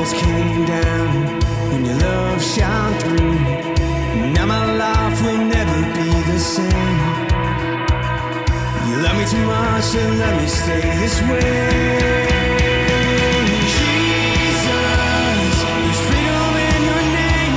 walls came down and your love shone through. Now my life will never be the same. You love me too much to let me stay this way. Jesus, there's freedom in your name.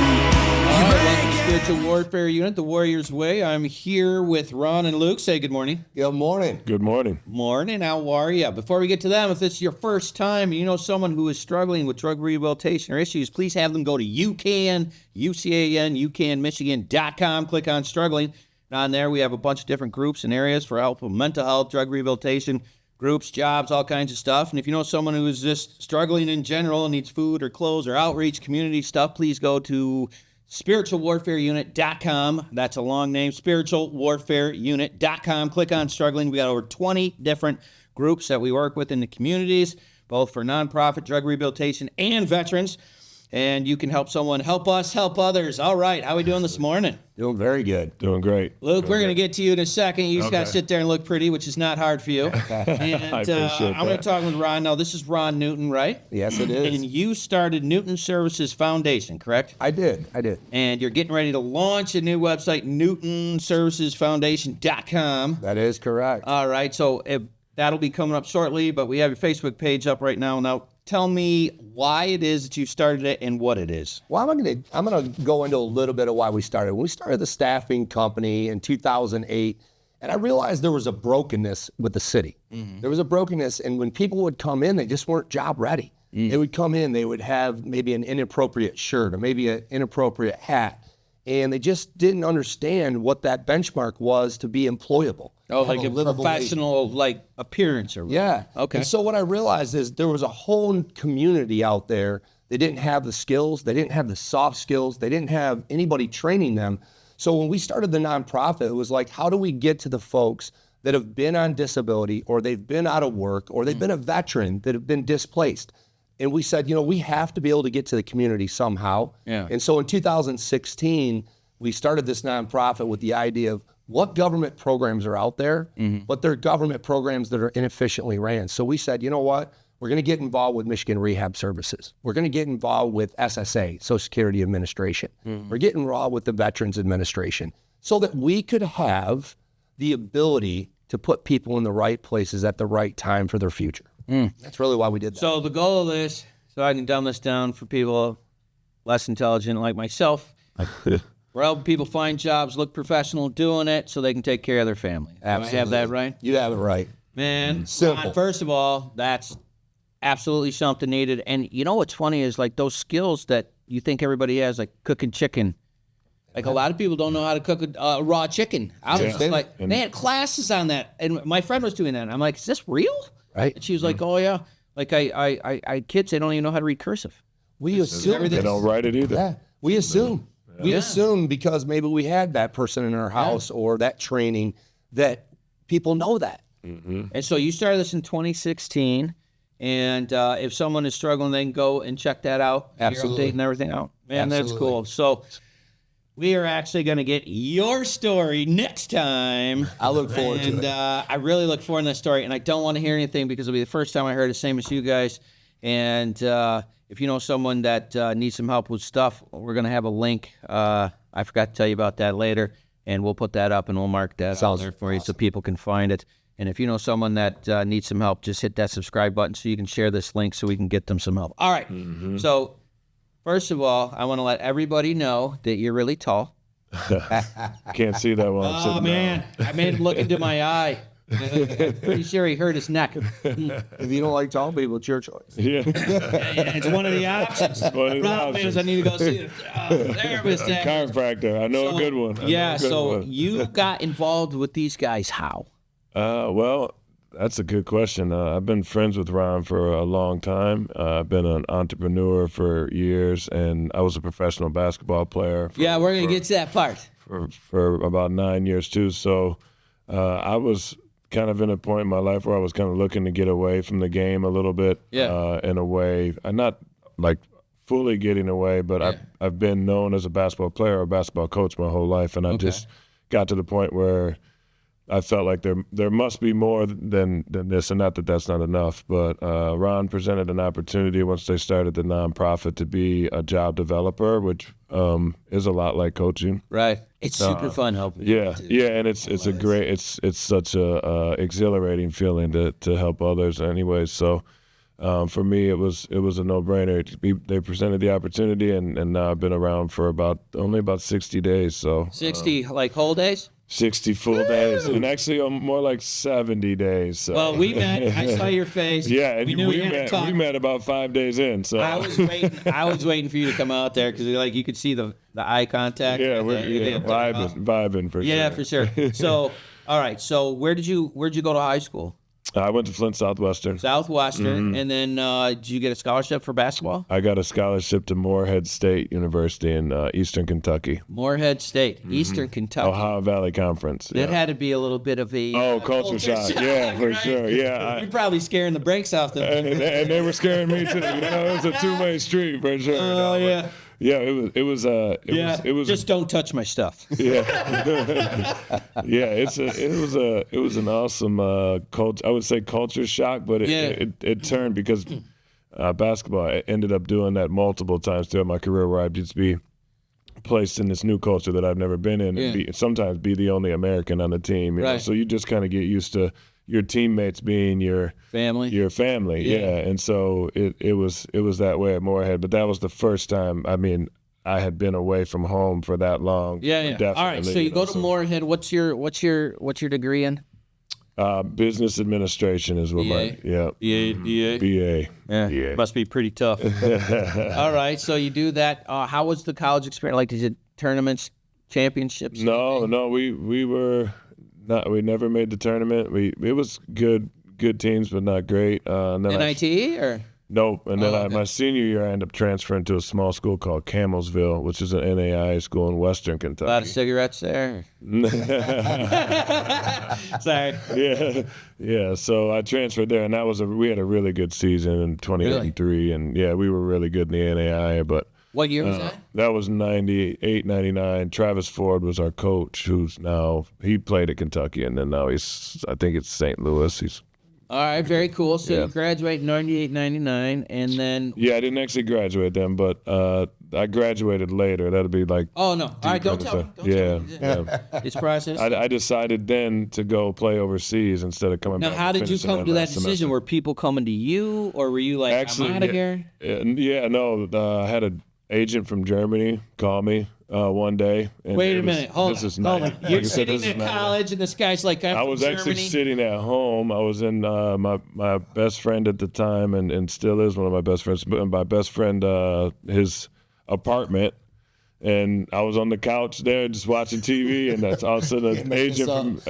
All right, welcome to Spiritual Warfare Unit, the Warrior's Way. I'm here with Ron and Luke. Say good morning. Good morning. Good morning. Morning, how are you? Before we get to them, if this is your first time and you know someone who is struggling with drug rehabilitation or issues, please have them go to UCAN, UCAN, UCANMichigan.com. Click on struggling. And on there, we have a bunch of different groups and areas for help with mental health, drug rehabilitation, groups, jobs, all kinds of stuff. And if you know someone who is just struggling in general and needs food or clothes or outreach, community stuff, please go to spiritualwarfareunit.com. That's a long name, spiritualwarfareunit.com. Click on struggling. We got over 20 different groups that we work with in the communities, both for nonprofit, drug rehabilitation, and veterans. And you can help someone, help us, help others. All right, how are we doing this morning? Doing very good. Doing great. Luke, we're going to get to you in a second. You just got to sit there and look pretty, which is not hard for you. And I appreciate I'm going that. to talk with Ron. Now, this is Ron Newton, right? Yes, it is. And you started Newton Services Foundation, correct? I did. And you're getting ready to launch a new website, newtonservicesfoundation.com. That is correct. All right, so that'll be coming up shortly, but we have your Facebook page up right now. Now, tell me why it is that you started it and what it is. Well, I'm gonna go into a little bit of why we started. When we started the staffing company in 2008, and I realized there was a brokenness with the city. Mm-hmm. There was a brokenness, and when people would come in, they just weren't job ready. Mm. They would come in, they would have maybe an inappropriate shirt or maybe an inappropriate hat, and they just didn't understand what that benchmark was to be employable. Oh, like a professional, like, appearance or what? Yeah. Okay. And so what I realized is there was a whole community out there. They didn't have the skills. They didn't have the soft skills. They didn't have anybody training them. So when we started the nonprofit, it was like, how do we get to the folks that have been on disability or they've been out of work or they've been a veteran that have been displaced? And we said, we have to be able to get to the community somehow. Yeah. And so in 2016, we started this nonprofit with the idea of what government programs are out there, but they're government programs that are inefficiently ran. So we said, you know what? We're going to get involved with Michigan Rehab Services. We're going to get involved with SSA, Social Security Administration. We're getting involved with the Veterans Administration so that we could have the ability to put people in the right places at the right time for their future. That's really why we did that. So the goal of this, so I can dumb this down for people less intelligent like myself, we're helping people find jobs, look professional doing it so they can take care of their family. Absolutely. Do I have that right? You have it right. Man, Simple. Ron, first of all, that's absolutely something needed. And you know what's funny is like those skills that you think everybody has, like cooking chicken. Like a lot of people don't know how to cook a raw chicken. I was just like, they had classes on that. And my friend was doing that. And I'm like, is this real? Right. And she was like, oh, yeah. Like I kids, they don't even know how to read cursive. We assume. They don't write it either. Yeah, we assume. We assume because maybe we had that person in our house or that training that people know that. Mm-hmm. And so you started this in 2016, and if someone is struggling, they can go and check that out. Absolutely. You're updating everything out. Man, Absolutely. That's cool. So we are actually going to get your story next time. I look forward to it. And I really look forward to that story, and I don't want to hear anything because it'll be the first time I heard it, same as you guys. And if you know someone that needs some help with stuff, we're going to have a link. I forgot to tell you about that later, and we'll put that up and we'll mark that out there for you so people can find it. And if you know someone that needs some help, just hit that subscribe button so you can share this link so we can get them some help. All right. Mm-hmm. So first of all, I want to let everybody know that you're really tall. Can't see that while I'm sitting man. I made him look into my eye. Pretty sure he hurt his neck. If you don't like tall people, it's your choice. Yeah. It's one of the options. Problem is, I need to go see it. There was that. Chiropractor. I know a good one. You got involved with these guys how? Well, that's a good question. I've been friends with Ron for a long time. I've been an entrepreneur for years, and I was a professional basketball player. We're going to get to that part. For about 9 years, too. So I was kind of in a point in my life where I was kind of looking to get away from the game a little bit. In a way. I'm not like fully getting away, but I've been known as a basketball player or a basketball coach my whole life, and I just got to the point where I felt like there must be more than this, and not that that's not enough. But Ron presented an opportunity once they started the nonprofit to be a job developer, which is a lot like coaching. Right. It's super fun helping. Yeah, and it's a great it's such a exhilarating feeling to help others. Anyways, so for me it was a no-brainer. They presented the opportunity, and now I've been around for only about 60 days. So 60 like whole days. 60 full days, and actually more like 70 days. So. Well, we met. I saw your face. Yeah, and we met about 5 days in. So I was waiting for you to come out there because like you could see the eye contact. Yeah, vibing for sure. Yeah, for sure. So, all right. So where'd you go to high school? I went to Flint Southwestern. And then did you get a scholarship for basketball? I got a scholarship to Morehead State University in Eastern Kentucky. Morehead State, Eastern Kentucky. Ohio Valley Conference. That had to be a little bit of a culture shock. Yeah, for sure. Yeah, you're probably scaring the brakes off them. And they were scaring me too. It was a two-way street for sure. Oh yeah. Yeah, it was. Just don't touch my stuff. Yeah, yeah. It was an awesome culture. I would say culture shock, but it turned because basketball. I ended up doing that multiple times throughout my career, where I'd just be placed in this new culture that I've never been in, and sometimes be the only American on the team. You know? So you just kind of get used to your teammates being your family. And so it was that way at Morehead. But that was the first time. I mean, I had been away from home for that long. Definitely. All right, so you go to Morehead. What's your degree in? Business administration is what my BA. Yeah, must be pretty tough. All right, so you do that. How was the college experience? Like, did you tournaments, championships? No, we were not. We never made the tournament. It was good teams, but not great. And then NIT or? Nope. And then my senior year, I ended up transferring to a small school called Camelsville, which is an NAIA school in Western Kentucky. A lot of cigarettes there. Sorry. Yeah. So I transferred there, and we had a really good season in 2003, and we were really good in the NAIA. But what year was that? That was 98, 99. Travis Ford was our coach, he played at Kentucky, and then now I think it's St. Louis. All right, very cool. So you graduate in 98, 99, and then... Yeah, I didn't actually graduate then, but I graduated later. That'll be like... Oh, no. All right, don't tell me. Yeah. It's process. I decided then to go play overseas instead of coming back. Now, how did you come to that decision? Were people coming to you, or were you like, I'm out of here? I had an agent from Germany call me one day. And wait a minute. Hold on. You're sitting in college, and this guy's like, I was actually sitting at home. I was in my best friend at the time, and still is one of my best friends. But my best friend, his apartment, and I was on the couch there just watching TV, and that's all of a sudden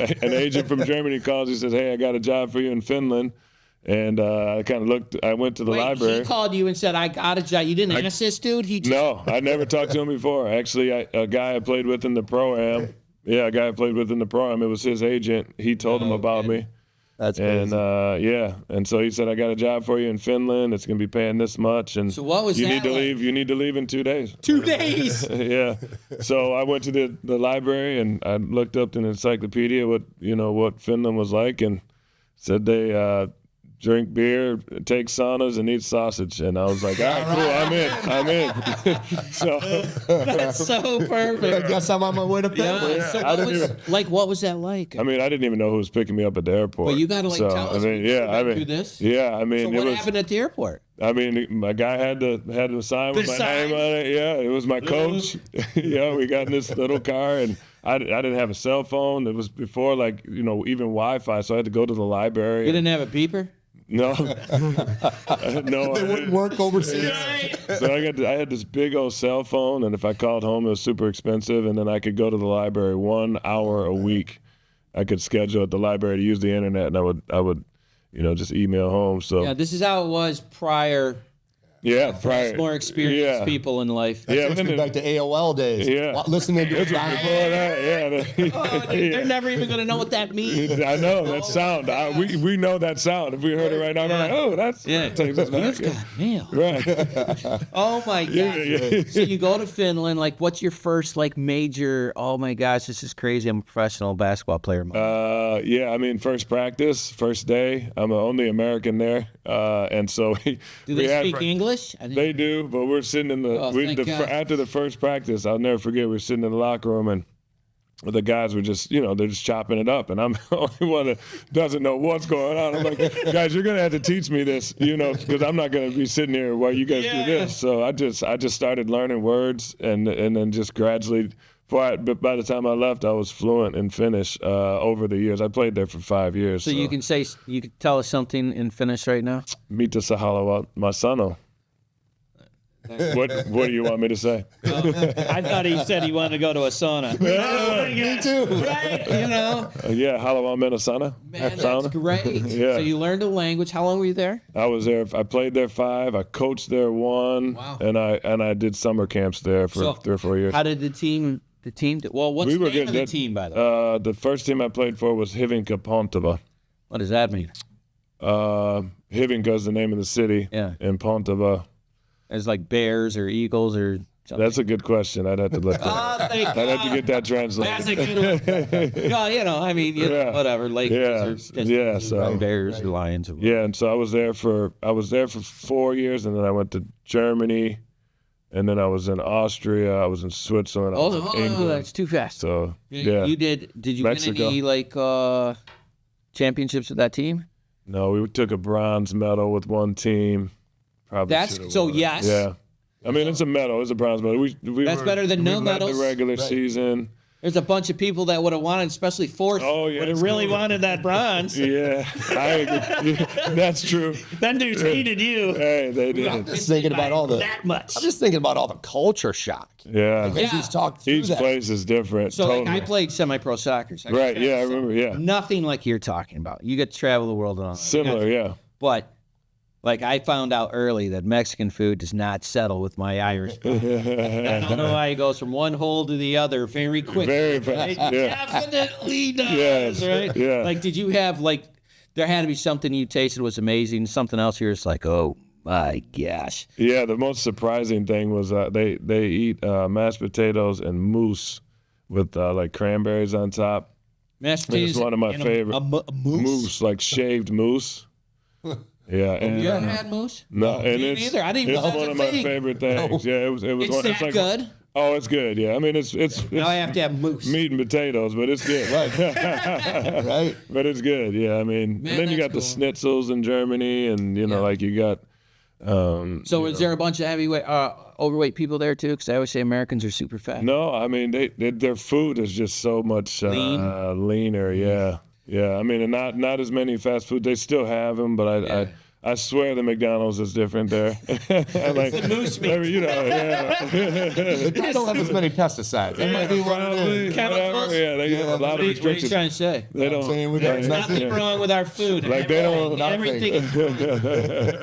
an agent from Germany calls. He says, "Hey, I got a job for you in Finland." And I kind of looked. I went to the library. He called you and said, "I got a job." You didn't ask this dude? No, I never talked to him before. Actually, a guy I played with in the pro-am. Yeah, a guy I played with in the pro-am. It was his agent. He told him about me. That's crazy. And and so he said, "I got a job for you in Finland. It's gonna be paying this much." And so what was you that need to leave? You need to leave in 2 days. 2 days. Yeah. So I went to the library and I looked up in the encyclopedia what Finland was like, and said they drink beer, take saunas, and eat sausage. And I was like, all right, cool, I'm in. So that's so perfect. I guess I'm on my way to Finland. So what was that like? I mean, I didn't even know who was picking me up at the airport. Well, you got to tell us. Do this. Yeah, I mean, so what happened at the airport? I mean, my guy had to sign with my name on it. Yeah, it was my coach. We got in this little car, and I didn't have a cell phone. It was before even Wi-Fi, so I had to go to the library. You didn't have a beeper? No, no, they wouldn't work overseas. So I had this big old cell phone, and if I called home, it was super expensive. And then I could go to the library 1 hour a week. I could schedule at the library to use the internet, and I would just email home. So this is how it was prior Yeah, prior. More experienced Yeah. people in life. Yeah, Takes me back to AOL days. Yeah. Listening to Before that, yeah. Oh, they're never even going to know what that means. I know that sound. We know that sound. If we heard it right now, we're like, oh, that's takes us back. You've got mail. Right. Oh my gosh. Yeah. So you go to Finland. Like, what's your first like major? Oh my gosh, this is crazy. I'm a professional basketball player. Yeah, I mean, first practice, first day. I'm the only American there, and so Do they speak English? They do, but we're sitting in after the first practice. I'll never forget. We're sitting in the locker room and the guys were just, they're just chopping it up, and I'm the only one that doesn't know what's going on. I'm like, guys, you're gonna have to teach me this, because I'm not gonna be sitting here while you guys do this. So I just started learning words, and then just gradually. But by the time I left, I was fluent in Finnish over the years. I played there for 5 years. So you can tell us something in Finnish right now. Mitä sä haluat, mä sano. What do you want me to say? I thought he said he wanted to go to a sauna. Me too. Right? Yeah, haluan mennä sauna. Man, that's great. Yeah. So you learned a language. How long were you there? I was there. I played there 5. I coached there 1. Wow. And I did summer camps there for 3 or 4 years. How did the team do? Well, what's the name of the team, by the way? The first team I played for was Hyvinkää Pontava. What does that mean? Hyvinkää is the name of the city. Yeah. And Pontava. It's like bears or eagles or something. That's a good question. I'd have to look that up. I'd have to get that translated. That's a good one. Whatever. Like bears or lions. Or yeah, and so I was there for 4 years, and then I went to Germany, and then I was in Austria, I was in Switzerland, I was in England. That's too fast. So yeah. Did you Mexico. win any championships with that team? No, we took a bronze medal with one team. Probably yes. Yeah. I mean, it's a medal. It's a bronze medal. That's better than no medals. The regular season. There's a bunch of people that would have wanted, especially fourth. Oh, yeah. Would have really wanted that bronze. Yeah, I agree. That's true. That dude's hated you. Hey, they did. I'm just thinking about that much. I'm just thinking about all the culture shock. Yeah. He's talked through Each that. place is different. So totally. I played semi-pro soccer. So Right. Yeah, I remember. Yeah. Nothing like you're talking about. You get to travel the world and all that. Similar. Yeah. But like I found out early that Mexican food does not settle with my Irish blood. I don't know why it goes from one hole to the other very quickly. Very fast. It Yeah. definitely does, Yes, right? yeah. Like, did you have there had to be something you tasted was amazing, something else you're just like, oh my gosh. Yeah. The most surprising thing was they eat mashed potatoes and mousse with like cranberries on top. Mashed potatoes. It's one of my and favorite. A mousse? Mousse, like shaved mousse. Yeah, and You ever had mousse? no, and Me it's neither. I didn't even know it's that's one a of my thing. favorite things. Yeah, it was. It's one, that like, good? Oh, it's good. Yeah, I mean it's Now I have to have mousse. meat and potatoes, but it's good. Right. But it's good. Yeah, I mean, Man, and then you got that's the schnitzels in Germany, and like you got. So is there a bunch of heavyweight, overweight people there too? Because I always say Americans are super fat. No, I mean their food is just so much leaner. Yeah, yeah. I mean, and not as many fast food. They still have them, but I swear the McDonald's is different there. Like, the moose meat. I mean, yeah. They don't have as many pesticides. That might be what it is. Chemicals? Yeah, they got a lot of What are you restrictions. trying to say? They don't. saying we got There's nothing wrong with our food. Like they don't. Everything.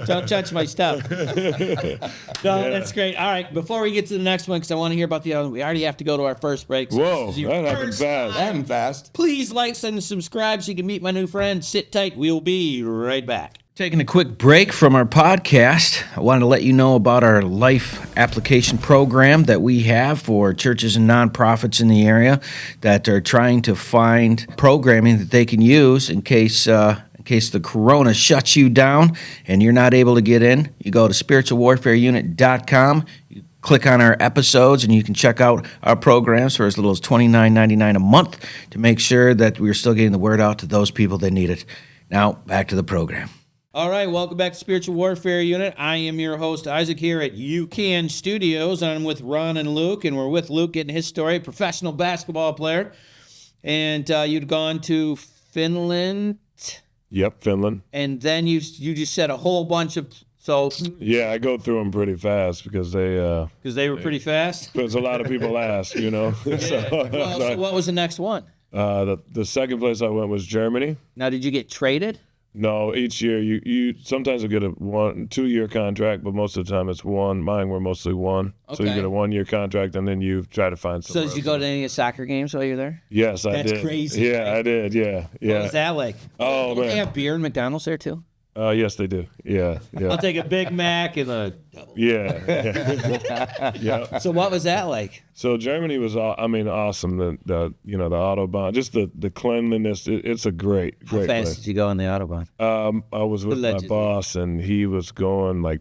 Don't touch my stuff. No, that's great. All right, before we get to the next one, because I want to hear about the other one, we already have to go to our first break. So Whoa, this is your that happened first fast. time. And fast. Please like and subscribe so you can meet my new friend. Sit tight. We'll be right back. Taking a quick break from our podcast, I wanted to let you know about our life application program that we have for churches and nonprofits in the area that are trying to find programming that they can use in case the corona shuts you down and you're not able to get in. You go to spiritualwarfareunit.com. You click on our episodes, and you can check out our programs for as little as $29.99 a month to make sure that we're still getting the word out to those people that need it. Now, back to the program. All right, welcome back to Spiritual Warfare Unit. I am your host, Isaac, here at UCAN Studios, and I'm with Ron and Luke, and we're with Luke getting his story, professional basketball player. And you'd gone to Finland. Yep, Finland. And then you just said a whole bunch of... So, Yeah, I go through them pretty fast because they. because they were pretty fast. Because a lot of people ask, So what was the next one? The second place I went was Germany. Now, did you get traded? No, each year you sometimes will get a 2-year contract, but most of the time it's one. Mine were mostly one. So you Okay. get a 1-year contract, and then you try to find So somewhere did you else. go to any soccer games while you're there? Yes, I That's did. crazy, Yeah, right? I did. Yeah, yeah. What was that like? Oh, Don't they man. have beer and McDonald's there too? Yes, they do. Yeah, yeah. I'll take a Big Mac and a. Yeah, yeah. Yeah. So what was that like? So Germany was, awesome. The Autobahn, just the cleanliness. It's a great How fast place. did you go on the Autobahn? I was with Allegedly. my boss, and he was going like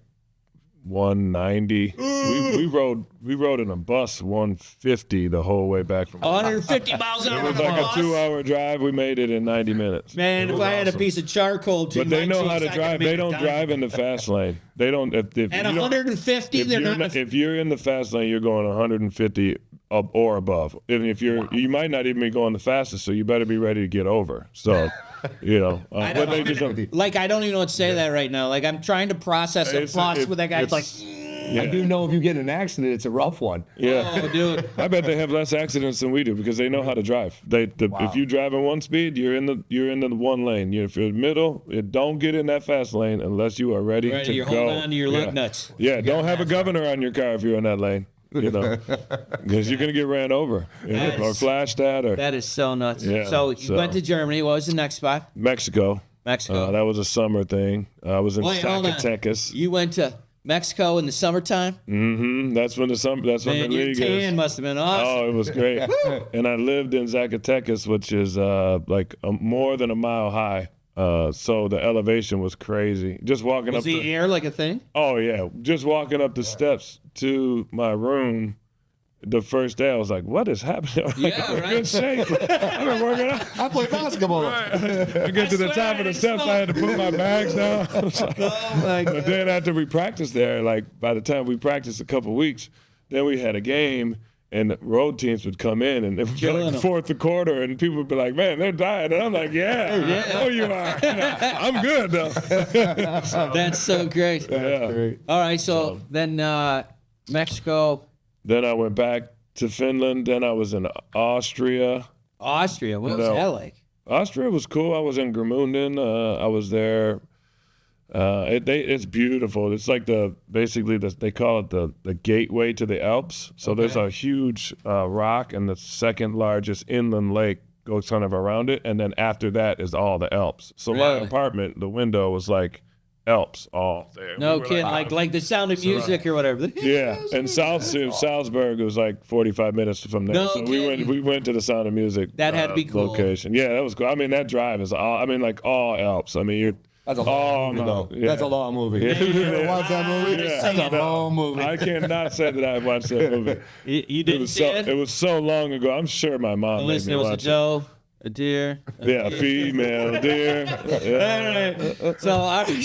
190. we rode in a bus 150 the whole way back from. 150 miles an It hour. was like a 2-hour drive. We made it in 90 minutes. Man, It if was I had a awesome. piece of charcoal too, But they know how to drive. They don't drive in the fast lane. They don't. If At you don't- 150, if they're you're not. if you're in the fast lane, you're going 150 up or above. And if you might not even be going the fastest, so you better be ready to get over. So, but they just don't. Like, I don't even know what to say to that right now. Like, I'm trying to process the thoughts with that guy. It's like, I do know if you get in an accident, it's a rough one. Yeah. oh, dude. I bet they have less accidents than we do because they know how to drive. If you drive in one speed, you're in the one lane. If you're middle, don't get in that fast lane unless you are ready to You're go. holding on to your lug nuts. Yeah, don't have a governor on your car if you're in that lane. Because you're gonna get ran over or flashed at or That is so nuts. Yeah, So you went to Germany. What was the next spot? Mexico. Mexico. That was a summer thing. I was in Wait, hold on. Zacatecas. You went to Mexico in the summertime? That's when That's when Man, the your league tan is. must have been awesome. Oh, it was great. And I lived in Zacatecas, which is more than a mile high. So the elevation was crazy. Just walking Was up the air like a thing? Oh yeah, just walking up the steps to my room. The first day, I was like, "What is happening?" I'm like, Yeah, I'm in right. good shape. I've been working out. I play basketball. I get to the top of the steps, I had to put my bags down. I was like, Oh, my but God. then after we practiced there, like by the time we practiced a couple weeks, then we had a game, and the road teams would come in, and it would be Killing like them. fourth quarter, and people would be like, "Man, they're dying," and I'm like, "Yeah, I know you are. I'm good though." That's so great. Yeah. All right, so then Mexico, Then I went back to Finland. Then I was in Austria. Austria. What was No. that like? Austria was cool. I was in Gramunden. I was there. It's beautiful. It's like they call it the gateway to the Alps. So there's a huge rock, and the second largest inland lake goes kind of around it, and then after that is all the Alps. So my Really? apartment, the window was like Alps all there. No We were kidding. Like the Sound of Music or whatever. yeah, and Salzburg was like 45 minutes from there. No So kidding. we went to the Sound of Music. That had to be cool. Location. Yeah, that was cool. I mean, that drive is all Alps. I mean, you're. That's a long movie, though. yeah. That's a long movie. Yeah. You ever watch that movie? Yeah. That's a long movie. I cannot say that I watched that movie. You It didn't was see it? it was so long ago. I'm sure my mom made Listen, me it was a watch it. Joe, a deer. Yeah, female deer. Yeah.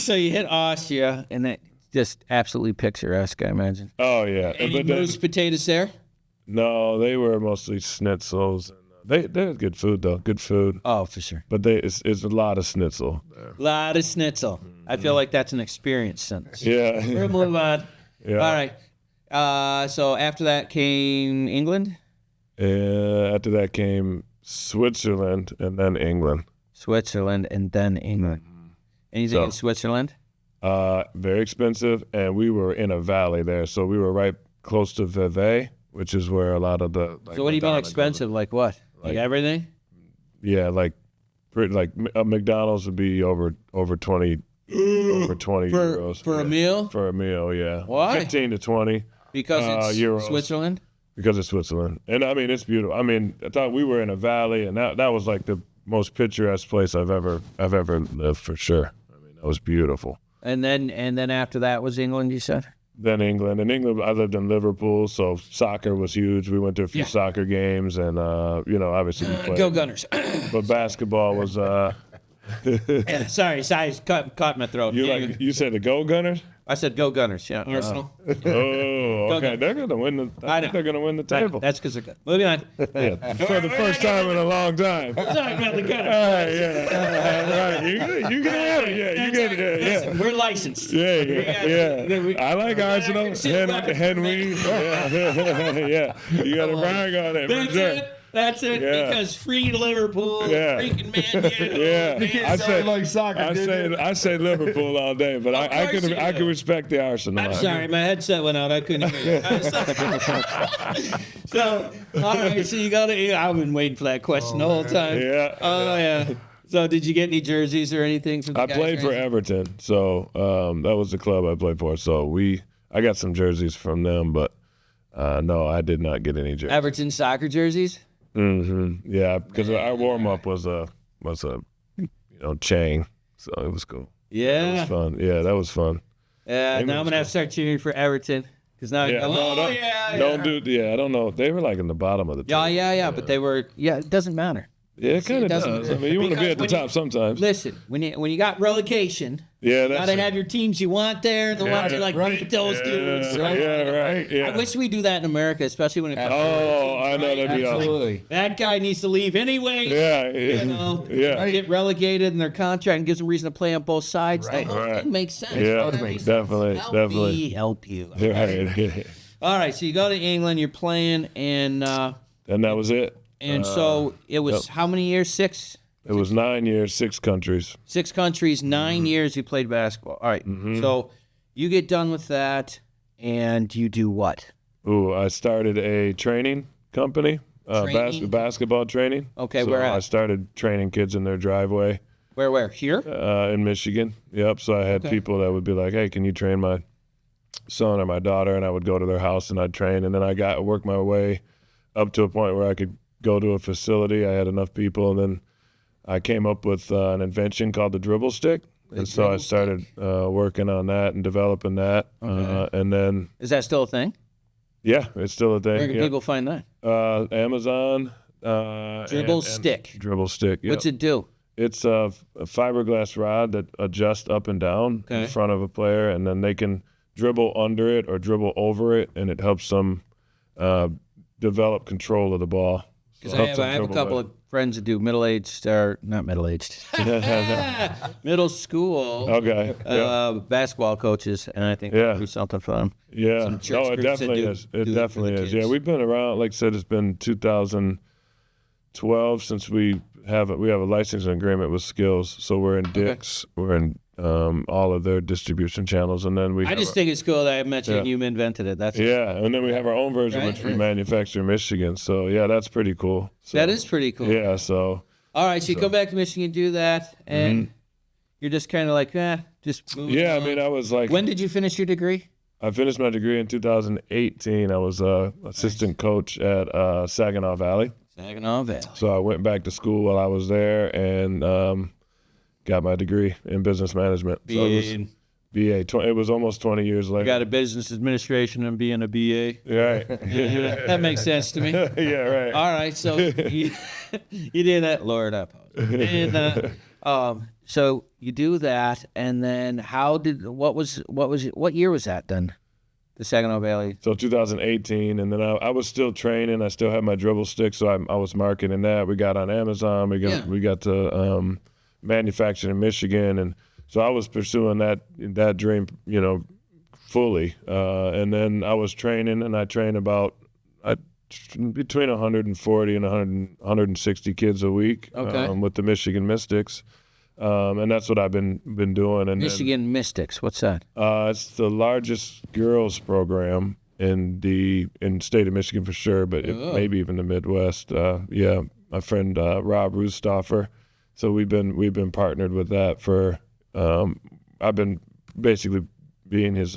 So you hit Austria, and that just absolutely picturesque, I imagine. Oh yeah. Any But then- moose potatoes there? no, they were mostly schnitzels. And they had good food though. Good food. Oh, for sure. But it's a lot of schnitzel. A lot of schnitzel. I feel like that's an experience sentence. Yeah. We'll move on. Yeah. All right. So after that came England, After that came Switzerland and then England. Switzerland, and then England. Anything in So- Switzerland? Very expensive, and we were in a valley there, so we were right close to Vevey, which is where a lot of the. Like, So what do you mean Madonna expensive? Like what? Like everything? goes. Yeah, like a McDonald's would be over 20 euros For a Yeah. meal? For a meal, yeah. Why? 15 to 20 Because it's euros. Switzerland? because it's Switzerland, and I mean it's beautiful. I mean, I thought we were in a valley, and that was like the most picturesque place I've ever lived for sure. I mean, that was beautiful. And then after that was England, you said? Then England. In England, I lived in Liverpool, so soccer was huge. We went to a few soccer games, and obviously we played. Go Gunners. But basketball was. Sorry, caught my throat. You said the Go Gunners? I said go Gunners, yeah. Arsenal. Oh, okay. Gunners. They're gonna win the. I know. They're gonna win the table. That's because they're good. Moving on. Yeah, for the first time in a long time. Talking about the Gunners. All right, yeah, right. You can have it. Yeah, you get it. Yeah. We're licensed. Yeah. I like Arsenal. Henry. Yeah. You got to brag on it. For sure. That's it. Yeah. Because free Liverpool, Yeah. freaking Man U. Yeah, Man, I say Liverpool all day, but I course you can do. respect the Arsenal. I'm sorry, my headset went out. I couldn't hear you. So, all right. So you got to. I've been waiting for that question the whole time. Yeah. Oh yeah. So did you get any jerseys or anything from the I guys played or for anything? Everton, so that was the club I played for. So I got some jerseys from them, but no, I did not get any jerseys. Everton soccer jerseys. Yeah, because our warm up was a chain, so it was cool. Yeah. It was fun. Yeah, that was fun. Yeah. Now I'm gonna have to start cheering for Everton because now Yeah, I go, don't do. Yeah, I don't know. They were like in the bottom of the table. yeah. But they were. Yeah, it doesn't matter. Yeah, it kind of doesn't- does. I mean, you want to be because at the when you- top sometimes. Listen, when you got relegation, Yeah, you that's gotta it. have your teams you want there, and the ones you like beat those dudes. Yeah, right. Yeah. I wish we do that in America, especially when it comes. Oh, I know that'd be awesome. Absolutely. That guy needs to leave anyway. Yeah, You know, yeah. get relegated in their contract and gives them reason to play on both sides. The whole Right. thing makes sense. Yeah, That makes definitely, sense. Help definitely. me help you. Right. All right, so you go to England, you're playing, and And that was it. so it was how many years? 6? It was 9 years, 6 countries. 6 countries, 9 years you played basketball. All right, so you get done with that, and you do what? Ooh, I started a training company, Training? basketball training. Okay, so where at? I started training kids in their driveway Where? Here? in Michigan. Yep. So I had people that would be like, "Hey, can you train my son or my daughter?" And I would go to their house and I'd train. And then I worked my way up to a point where I could go to a facility. I had enough people, and then I came up with an invention called the dribble stick. And so I started working on that and developing that. And then, Is that still a thing? yeah, it's still a thing. Where can Yeah. people find that? Amazon. Dribble stick. Dribble stick. Yep. What's it do? It's a fiberglass rod that adjusts up and down Okay. in front of a player, and then they can dribble under it or dribble over it, and it helps them develop control of the ball. Because I have a couple of friends that do not middle-aged, middle school Okay. Yeah. basketball coaches, and I think Yeah. that'd be something for them. Yeah. some church No, it groups that definitely do- is. do It it for definitely the is. Yeah, kids. we've been around. Like I said, it's been 2012 since we have a licensing agreement with Skills. So we're in Dick's. We're in all of their distribution channels, and then I just think it's cool that I mentioned you invented it. That's and then we have our own version, which we manufacture in Michigan. So yeah, that's pretty cool. So, that is pretty cool. Yeah. So All right, so you come back to Michigan, do that, and you're just kind of like, just moving yeah, on. I mean, I was like, When did you finish your degree? I finished my degree in 2018. I was a assistant coach at Saginaw Valley. Saginaw Valley. So I went back to school while I was there and got my degree in business management. So it was BA. It was almost 20 years later. Got a business administration and being a BA. Right. That makes sense to me. Yeah, right. All right, so you did that. Lord, I apologize. And, so you do that, and then what year was that then? The Saginaw Valley. So 2018, and then I was still training. I still had my dribble stick, so I was marketing that. We got on Amazon. We got to manufacture in Michigan, and so I was pursuing that dream, fully. And then I was training, and I trained about between 140 and 160 kids a week with the Michigan Mystics. And that's what I've been doing. And Michigan Mystics. What's that? it's the largest girls program in the state of Michigan for sure, but maybe even the Midwest. Yeah, my friend Rob Rustoffer. So we've been partnered with that for. I've been basically being his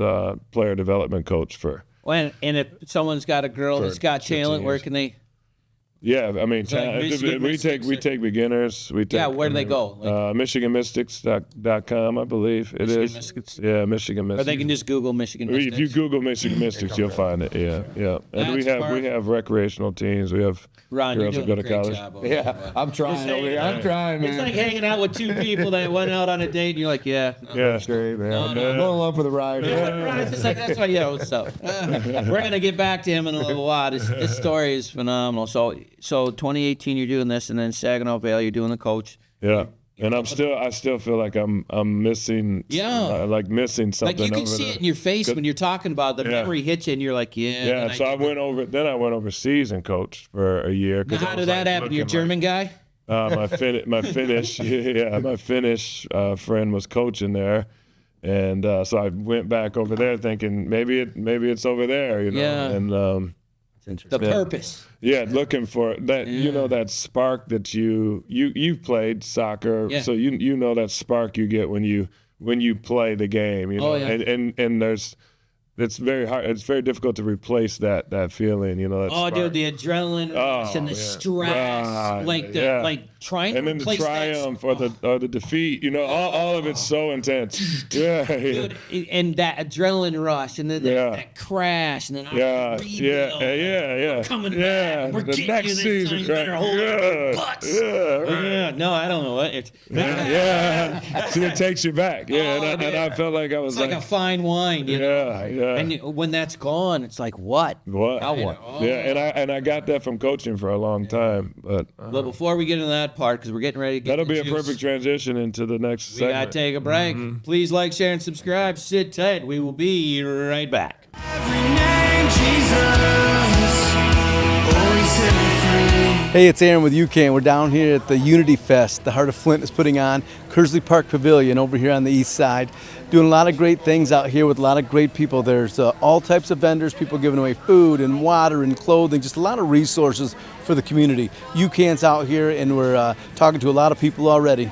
player development coach for. And if someone's got a girl that's got 15 talent, where years. can they? Yeah, I mean, like Michigan we take beginners. We take, Where do they go? MichiganMystics.com, I believe it Michigan is. Mystics? Yeah, Michigan Mystics. Or they can just Google Michigan Mystics. If you Google Michigan Mystics, you'll find it. Yeah. And we That's have recreational teams. We have Ron, you're girls that doing go a to great college. job over Yeah, there. I'm trying over here. I'm trying, man. It's like hanging out with two people that went out on a date, and you're like, yeah. Yeah. Great, man. I'm going along for the ride. It's just like, that's why, what's up? We're going to get back to him in a little while. This story is phenomenal. So 2018, you're doing this, and then Saginaw Valley, you're doing the coach. Yeah. And I still feel like I'm missing, missing something. Like you can over see there. it in your face when you're talking about it. The memory hits you, and you're like, yeah. So I went overseas and coached for a year. Now, how did that happen? You're a German guy? My Finnish friend was coaching there, and so I went back over there thinking maybe it's over there, you know. Yeah. And The purpose. Yeah, looking for that. You know, that spark that you've played soccer, so you know that spark you get when you play the game. You know, and it's very hard. It's very difficult to replace that feeling. You know. That spark. Dude, the adrenaline rush and the stress, like trying and to then the replace triumph or the defeat. You know, all of it's so intense. Yeah, dude, and that adrenaline rush, and then that crash, and then coming back. We're the next season, you better hold your butts. No, I don't know what it's. So it takes you back. And I felt like I was like a fine wine. You know? And when that's gone, it's like what? Now what? And I got that from coaching for a long time. But before we get into that part, because we're getting ready to get that'll be a perfect transition into the next segment. We gotta take a break. Please like, share, and subscribe. Sit tight. We will be right back. Every name, Jesus. Oh, he set me free. Hey, it's Aaron with UCAN. We're down here at the Unity Fest the Heart of Flint is putting on, Kersley Park Pavilion over here on the east side. Doing a lot of great things out here with a lot of great people. There's all types of vendors, people giving away food and water and clothing, just a lot of resources for the community. UCAN's out here, and we're talking to a lot of people already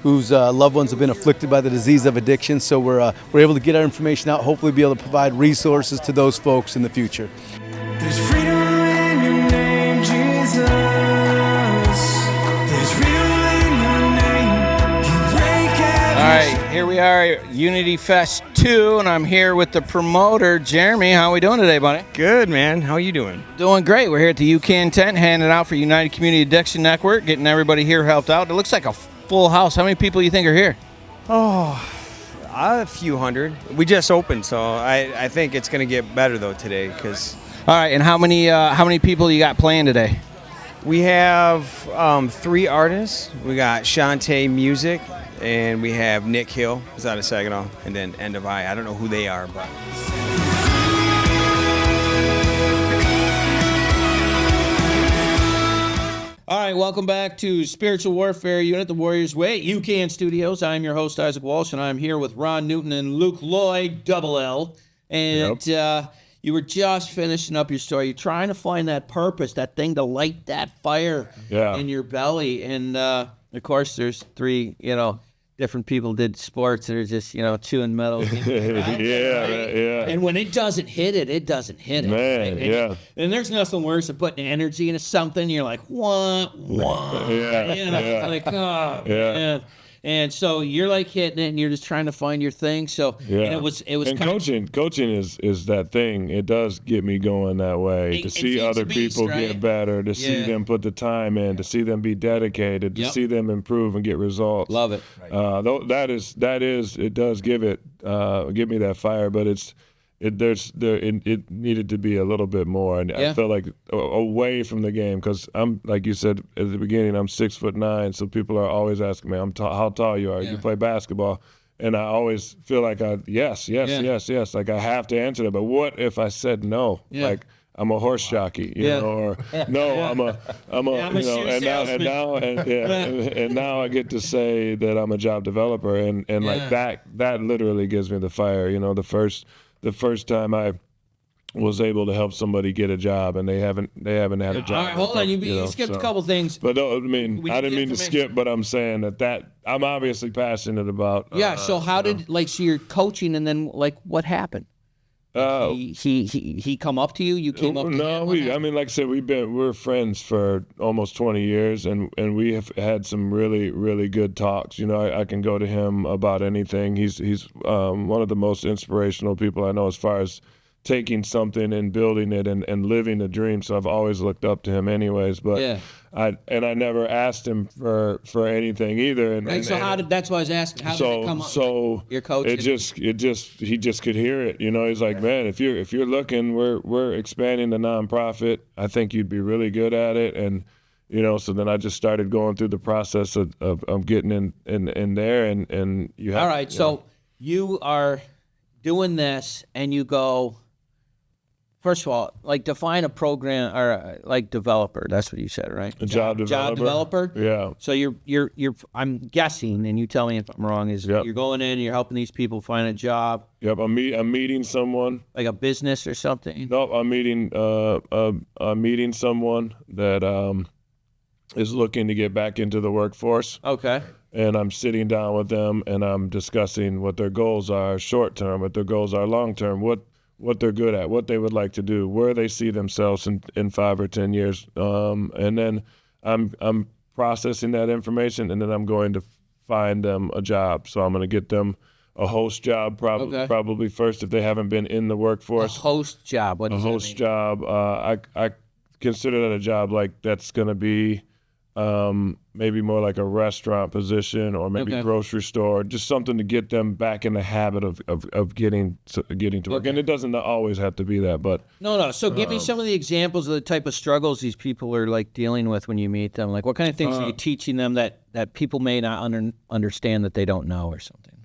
whose loved ones have been afflicted by the disease of addiction. So we're able to get our information out, hopefully be able to provide resources to those folks in the future. There's freedom in your name, Jesus. There's freedom in your name. You break every All right, here we are at Unity Fest 2, and I'm here with the promoter, Jeremy. How are we doing today, buddy? Good, man. How are you doing? Doing great. We're here at the UCAN tent, handing out for United Community Addiction Network, getting everybody here helped out. It looks like a full house. How many people do you think are here? A few hundred. We just opened, so I think it's going to get better, though, today. All right, and how many people you got playing today? We have 3 artists. We got Shantae Music, and we have Nick Hill, who's out of Saginaw, and then End of I. I don't know who they are, but... All right, welcome back to Spiritual Warfare Unit, the Warriors Way, UCAN Studios. I'm your host, Isaac Walsh, and I'm here with Ron Newton and Luke Lloyd, double L. And you were just finishing up your story. You're trying to find that purpose, that thing to light that fire in your belly. And, of course, there's 3, different people did sports that are just, chewing metal. And when it doesn't hit it, it doesn't hit it. Man, And there's nothing worse than putting energy into something. You're like, what? Man. And so you're like hitting it, and you're just trying to find your thing. So and it was. And coaching is that thing. It does get me going that way. To see other people get better, to see them put the time in, to see them be dedicated, to see them improve and get results. Love it. That is. It does give me that fire, but it needed to be a little bit more, and I felt like away from the game, because I'm, like you said at the beginning, I'm 6'9", so people are always asking me, how tall you are. You play basketball, and I always feel like yes, like I have to answer that. But what if I said no? Like I'm a horse jockey, you know, or no, I'm a and now I get to say that I'm a job developer, and like that literally gives me the fire. The first time I was able to help somebody get a job, and they haven't had a job. All right, hold on. You skipped a couple things. But I didn't mean to skip. But I'm saying that I'm obviously passionate about. So how did so you're coaching, and then what happened? He come up to you? You came up to him? No, like I said, we're friends for almost 20 years, and we have had some really, really good talks. I can go to him about anything. He's one of the most inspirational people I know as far as taking something and building it and living a dream. So I've always looked up to him anyways, but I never asked him for anything either. And that's why I was asking, how did it come up? So your coach, he just could hear it. He's like, man, if you're looking, we're expanding the nonprofit. I think you'd be really good at it. And you know. So then I just started going through the process of getting in there, and you have. All right, so you are doing this, and you go. First of all, like define a program or like developer. That's what you said, right? A job developer. Job developer. Yeah. So you're. I'm guessing, and you tell me if I'm wrong. Is you're going in, you're helping these people find a job. Yep. I'm meeting someone. Like a business or something. Nope. I'm meeting someone that is looking to get back into the workforce. Okay. And I'm sitting down with them, and I'm discussing what their goals are short term, what their goals are long term, what they're good at, what they would like to do, where they see themselves in 5 or 10 years. And then I'm processing that information, and then I'm going to find them a job. So I'm going to get them a host job probably first if they haven't been in the workforce. A host job. What does a that host mean? job. I consider that a job like that's going to be maybe more like a restaurant position or maybe grocery store, just something to get them back in the habit of getting to work. And it doesn't always have to be that, but No. So give me some of the examples of the type of struggles these people are like dealing with when you meet them. Like what kind of things are you teaching them that people may not understand that they don't know or something?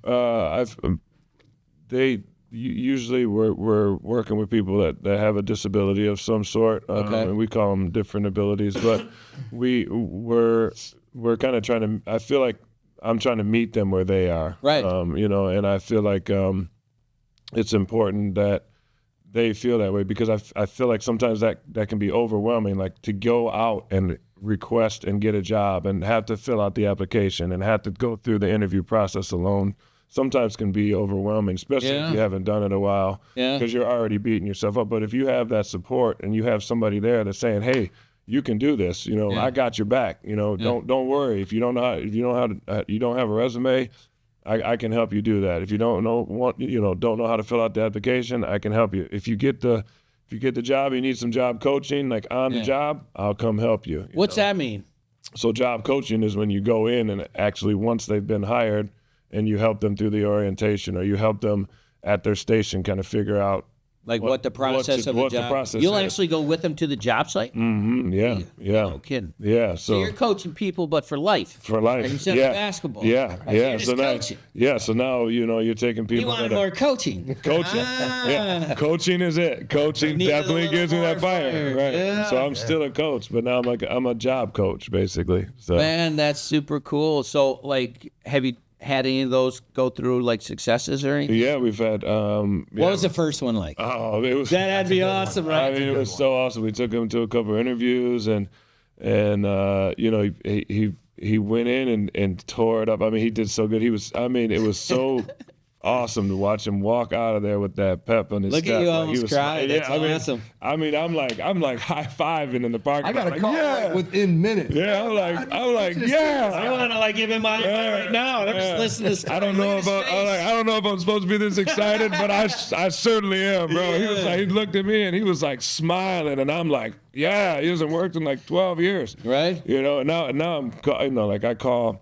Usually we're working with people that have a disability of some sort, and we call them different abilities. But we're kind of trying to. I feel like I'm trying to meet them where they are, right? You know, and I feel like it's important that they feel that way because I feel like sometimes that can be overwhelming. Like to go out and request and get a job and have to fill out the application and have to go through the interview process alone. Sometimes can be overwhelming, especially if you haven't done it a while, because you're already beating yourself up. But if you have that support and you have somebody there that's saying, "Hey, you can do this," you know, I got your back. You know, don't worry. If you don't know, you don't have a resume, I can help you do that. If you don't know how to fill out the application, I can help you. If you get the job, you need some job coaching, like on the job, I'll come help you. What's that mean? So job coaching is when you go in and actually once they've been hired, and you help them through the orientation, or you help them at their station kind of figure out like what the process of the job. You'll actually go with them to the job site? Mm-hmm. Yeah. No kidding. Yeah. So you're coaching people, but for life. For life. Instead of basketball. Yeah. You're just coaching. So now you're taking people. You want more coaching. Coaching. Yeah. Coaching is it. Coaching definitely gives me that fire. Right. Yeah. So I'm still a coach, but now I'm a job coach basically. So. Man, that's super cool. So like, have you had any of those go through like successes or anything? Yeah, we've had. What was the first one like? Oh, it was. That'd be awesome, right? I mean, it was so awesome. We took him to a couple of interviews, and he went in and tore it up. I mean, he did so good. It was so awesome to watch him walk out of there with that pep on his step. Look at you almost crying. That's awesome. I mean, I'm like high-fiving in the parking lot. I got a call within minutes. Yeah, I'm like, yeah. I want to like give him my right now. I'm just listening to this. I don't know if I'm supposed to be this excited, but I certainly am, bro. Yeah. He looked at me and he was like smiling, and I'm like, yeah, he hasn't worked in like 12 years. Right. You know, and now I'm, like I call.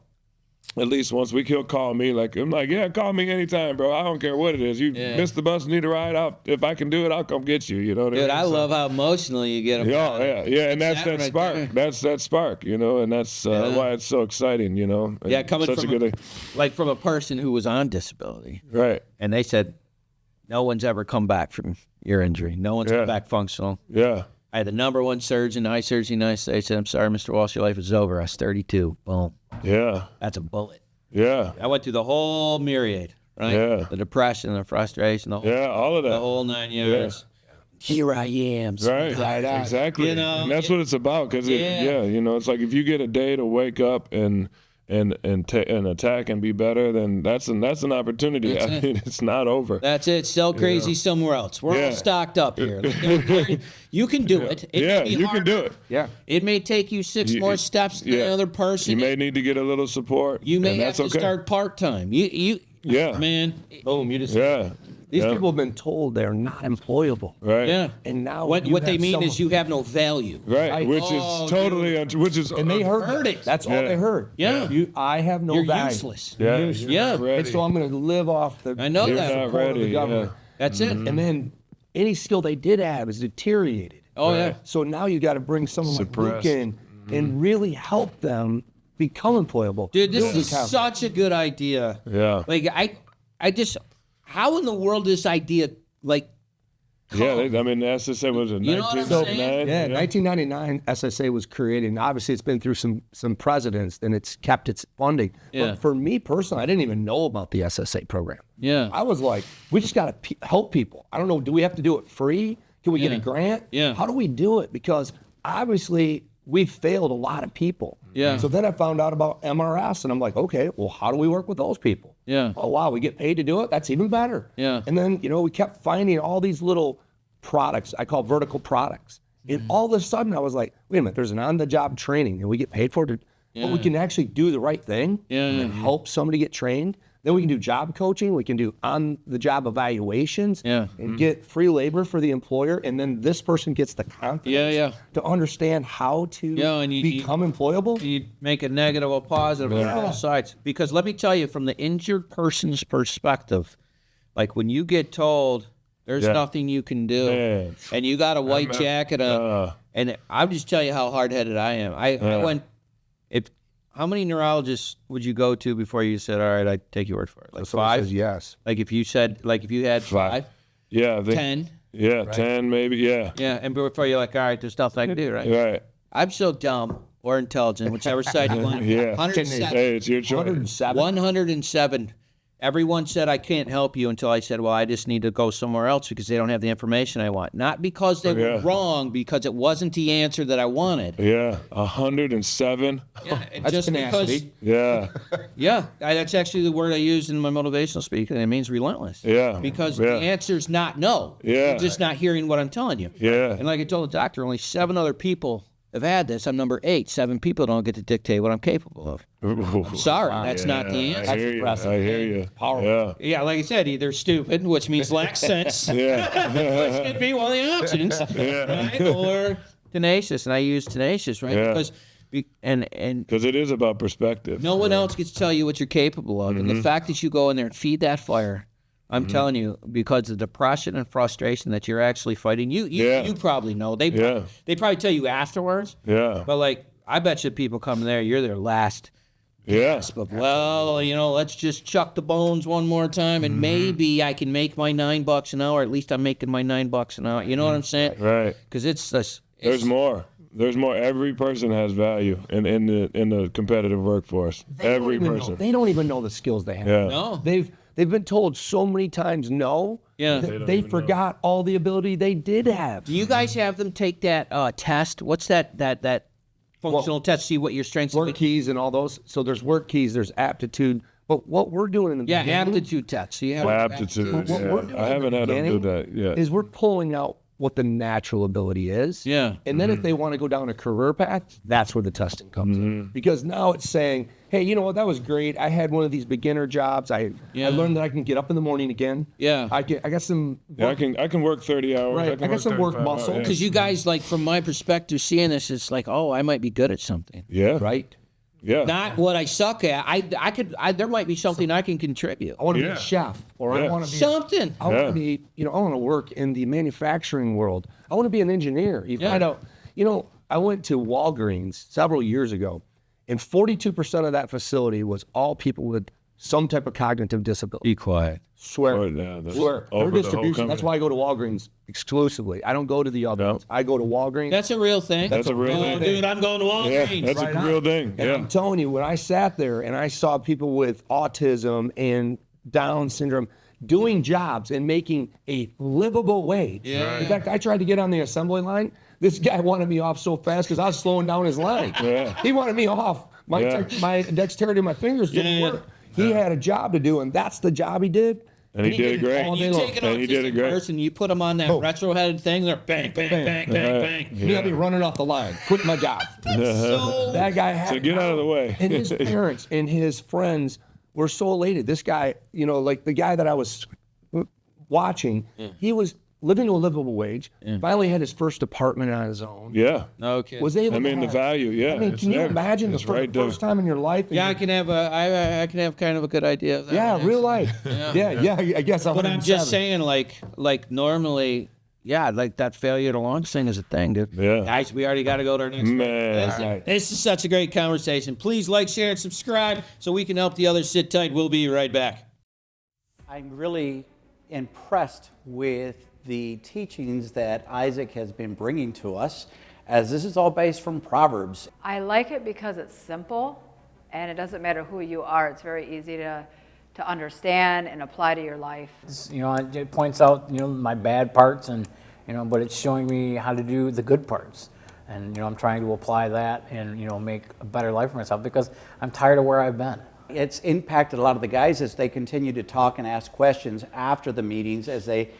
At least once a week, he'll call me. I'm like, yeah, call me anytime, bro. I don't care what it is. You missed the bus, need a ride out. If I can do it, I'll come get you. You know what I mean? Dude, I love how emotional you get him. Yeah. And that's that spark. There. That's that spark, you know, and that's why it's so exciting, you know. Yeah, coming from a person who was on disability. Right. And they said, no one's ever come back from your injury. No one's come back functional. Yeah. I had the number one surgeon, eye surgeon, I said, I'm sorry, Mr. Walsh, your life is over. I was 32. Boom. Yeah. That's a bullet. Yeah. I went through the whole myriad, right? Yeah. The depression, the frustration, all of that. The whole 9 years. Yeah. Here I am. Right. Exactly. You know, and that's what it's about. Because it's like if you get a day to wake up and attack and be better, then that's an opportunity. I mean, it's not over. That's it. Sell crazy somewhere else. We're all stocked up here. You can do it. You can do it. Yeah. It may take you 6 more steps than the other person. You may need to get a little support. You may have to start part-time. Man. Boom. You just. Yeah. These people have been told they're not employable. Right. Yeah. And now what they mean is you have no value. Right. Which is totally and they heard it. That's all they heard. Yeah. I have no You're value. useless. Yeah. And so I'm going to live off the. I know You're that. not ready. Of the government. That's it. And then any skill they did have is deteriorated. Oh yeah. So now you got to bring someone like Luke in and really help them become employable. Dude, this is such a good idea. Yeah. Like I just, how in the world this idea like? Yeah, I mean, the SSA was in You know what I'm saying? 1999. Yeah, 1999 SSA was created, and obviously it's been through some presidents, and it's kept its funding. Yeah. But for me personally, I didn't even know about the SSA program. Yeah. I was like, we just got to help people. I don't know, do we have to do it free? Can we get a grant? Yeah. How do we do it? Because obviously we failed a lot of people. Yeah. So then I found out about MRS, and I'm like, okay, well, how do we work with those people? Yeah. Oh, wow, we get paid to do it? That's even better. Yeah. And then, we kept finding all these little products I call vertical products. And all of a sudden I was like, wait a minute, there's an on-the-job training and we get paid for it, but we can actually do the right thing and help somebody get trained. Then we can do job coaching, we can do on-the-job evaluations and get free labor for the employer, and then this person gets the confidence to understand how to become employable. You make a negative or positive on both sides. Because let me tell you, from the injured person's perspective, like when you get told there's nothing you can do, and you got a white jacket on, and I'll just tell you how hard-headed I am. I went, how many neurologists would you go to before you said, all right, I take your word for it? Like Someone 5? says yes. Like if you said, like if you had 5? Yeah. 10? Yeah, 10 maybe, yeah. Yeah, and before you're like, all right, there's nothing I can do, right? Right. I'm so dumb or intelligent, whichever side you want. Yeah. 107. Hey, it's your choice. 107. 107. Everyone said I can't help you until I said, well, I just need to go somewhere else because they don't have the information I want. Not because they were wrong, because it wasn't the answer that I wanted. Yeah, 107. Yeah, That's just tenacity. Yeah, that's actually the word I used in my motivational speaking. It means relentless. Yeah, Because the answer's not no. Yeah. You're just not hearing what I'm telling you. Yeah. And like I told the doctor, only 7 other people have had this. I'm number 8. 7 people don't get to dictate what I'm capable of. I'm sorry, that's not the answer. I hear you. I hear you. Powerful. Yeah. Yeah, like I said, either stupid, which means lack sense, Yeah. which could be one of the options, right? Or tenacious, and I use tenacious, right? Yeah. Because it is about perspective. no one else gets to tell you what you're capable of, and the fact that you go in there and feed that fire, I'm telling you, because of depression and frustration that you're actually fighting, you probably know. They probably tell you afterwards. Yeah. But like, I bet you people come there, you're their last. Yeah. But well, let's just chuck the bones one more time, and maybe I can make my $9 an hour. At least I'm making my $9 an hour. You know what I'm saying? Right. Because it's this. There's more. There's more. Every person has value in the competitive workforce. Every person. They don't even know the skills they have. Yeah. No. They've been told so many times no. Yeah. that they forgot all the ability they did have. Do you guys have them take that test? What's that functional test? See what your strengths are. Work keys and all those. So there's work keys, there's aptitude. But what we're doing in the beginning, aptitude test. So you have Aptitude. what we're doing I haven't had them do that yet. is we're pulling out what the natural ability is. Yeah. And then if they want to go down a career path, that's where the testing comes in. Because now it's saying, hey, you know what, that was great. I had one of these beginner jobs. I learned that I can get up in the morning again. Yeah. I got some Yeah, I can work 30 hours. Right. I got some work 35 hours, muscle. yeah. Because you guys, like, from my perspective, seeing this, it's like, oh, I might be good at something. Yeah. right. Yeah. Not what I suck at. There might be something I can contribute. I want to be a chef, or I want to be Something. I want to be, I want to work in the manufacturing world. I want to be an engineer. You find out, I went to Walgreens several years ago, and 42% of that facility was all people with some type of cognitive disability. Be quiet. Swear. Oh, yeah, that's Swear. over Their the whole distribution. That's company. why I go to Walgreens exclusively. I don't go to the other ones. I go to Walgreens. That's a real thing. That's a real thing. Dude, I'm going to Yeah, Walgreens. that's a real thing. And Yeah. I'm telling you, when I sat there and I saw people with autism and Down syndrome doing jobs and making a livable wage. Yeah. In fact, I tried to get on the assembly line. This guy wanted me off so fast because I was slowing down his line. Yeah. He wanted me off. My dexterity of my fingers didn't work. He had a job to do, and that's the job he did. And he did it great. all day You long. take an And he did it autistic great. person, you put them on that retro-headed thing, they're bang, bang, bang, bang, bang. Me, I'd be running off the line, quitting my job. So, That guy had So get out of the way. and his parents and his friends were so elated. This guy, like the guy that I was watching, he was living to a livable wage. Finally had his first apartment on his own. Yeah. okay. Was able. I mean, to the have, value, yeah. I mean, it's can you there. imagine It's the right there. first time in your life? Yeah, I can have kind of a good idea of that. Yeah, real life. Yeah. I guess. But I'm just saying, like normally, yeah, like that failure to launch thing is a thing, dude. Yeah. Guys, we already got to go to our next Man. This is such a great conversation. Please like, share, and subscribe so we can help the others. Sit tight. We'll be right back. I'm really impressed with the teachings that Isaac has been bringing to us, as this is all based from Proverbs. I like it because it's simple, and it doesn't matter who you are. It's very easy to understand and apply to your life. You know, it points out, you know, my bad parts, and you know, but it's showing me how to do the good parts, and you know, I'm trying to apply that and you know, make a better life for myself because I'm tired of where I've been. It's impacted a lot of the guys as they continue to talk and ask questions after the meetings, as they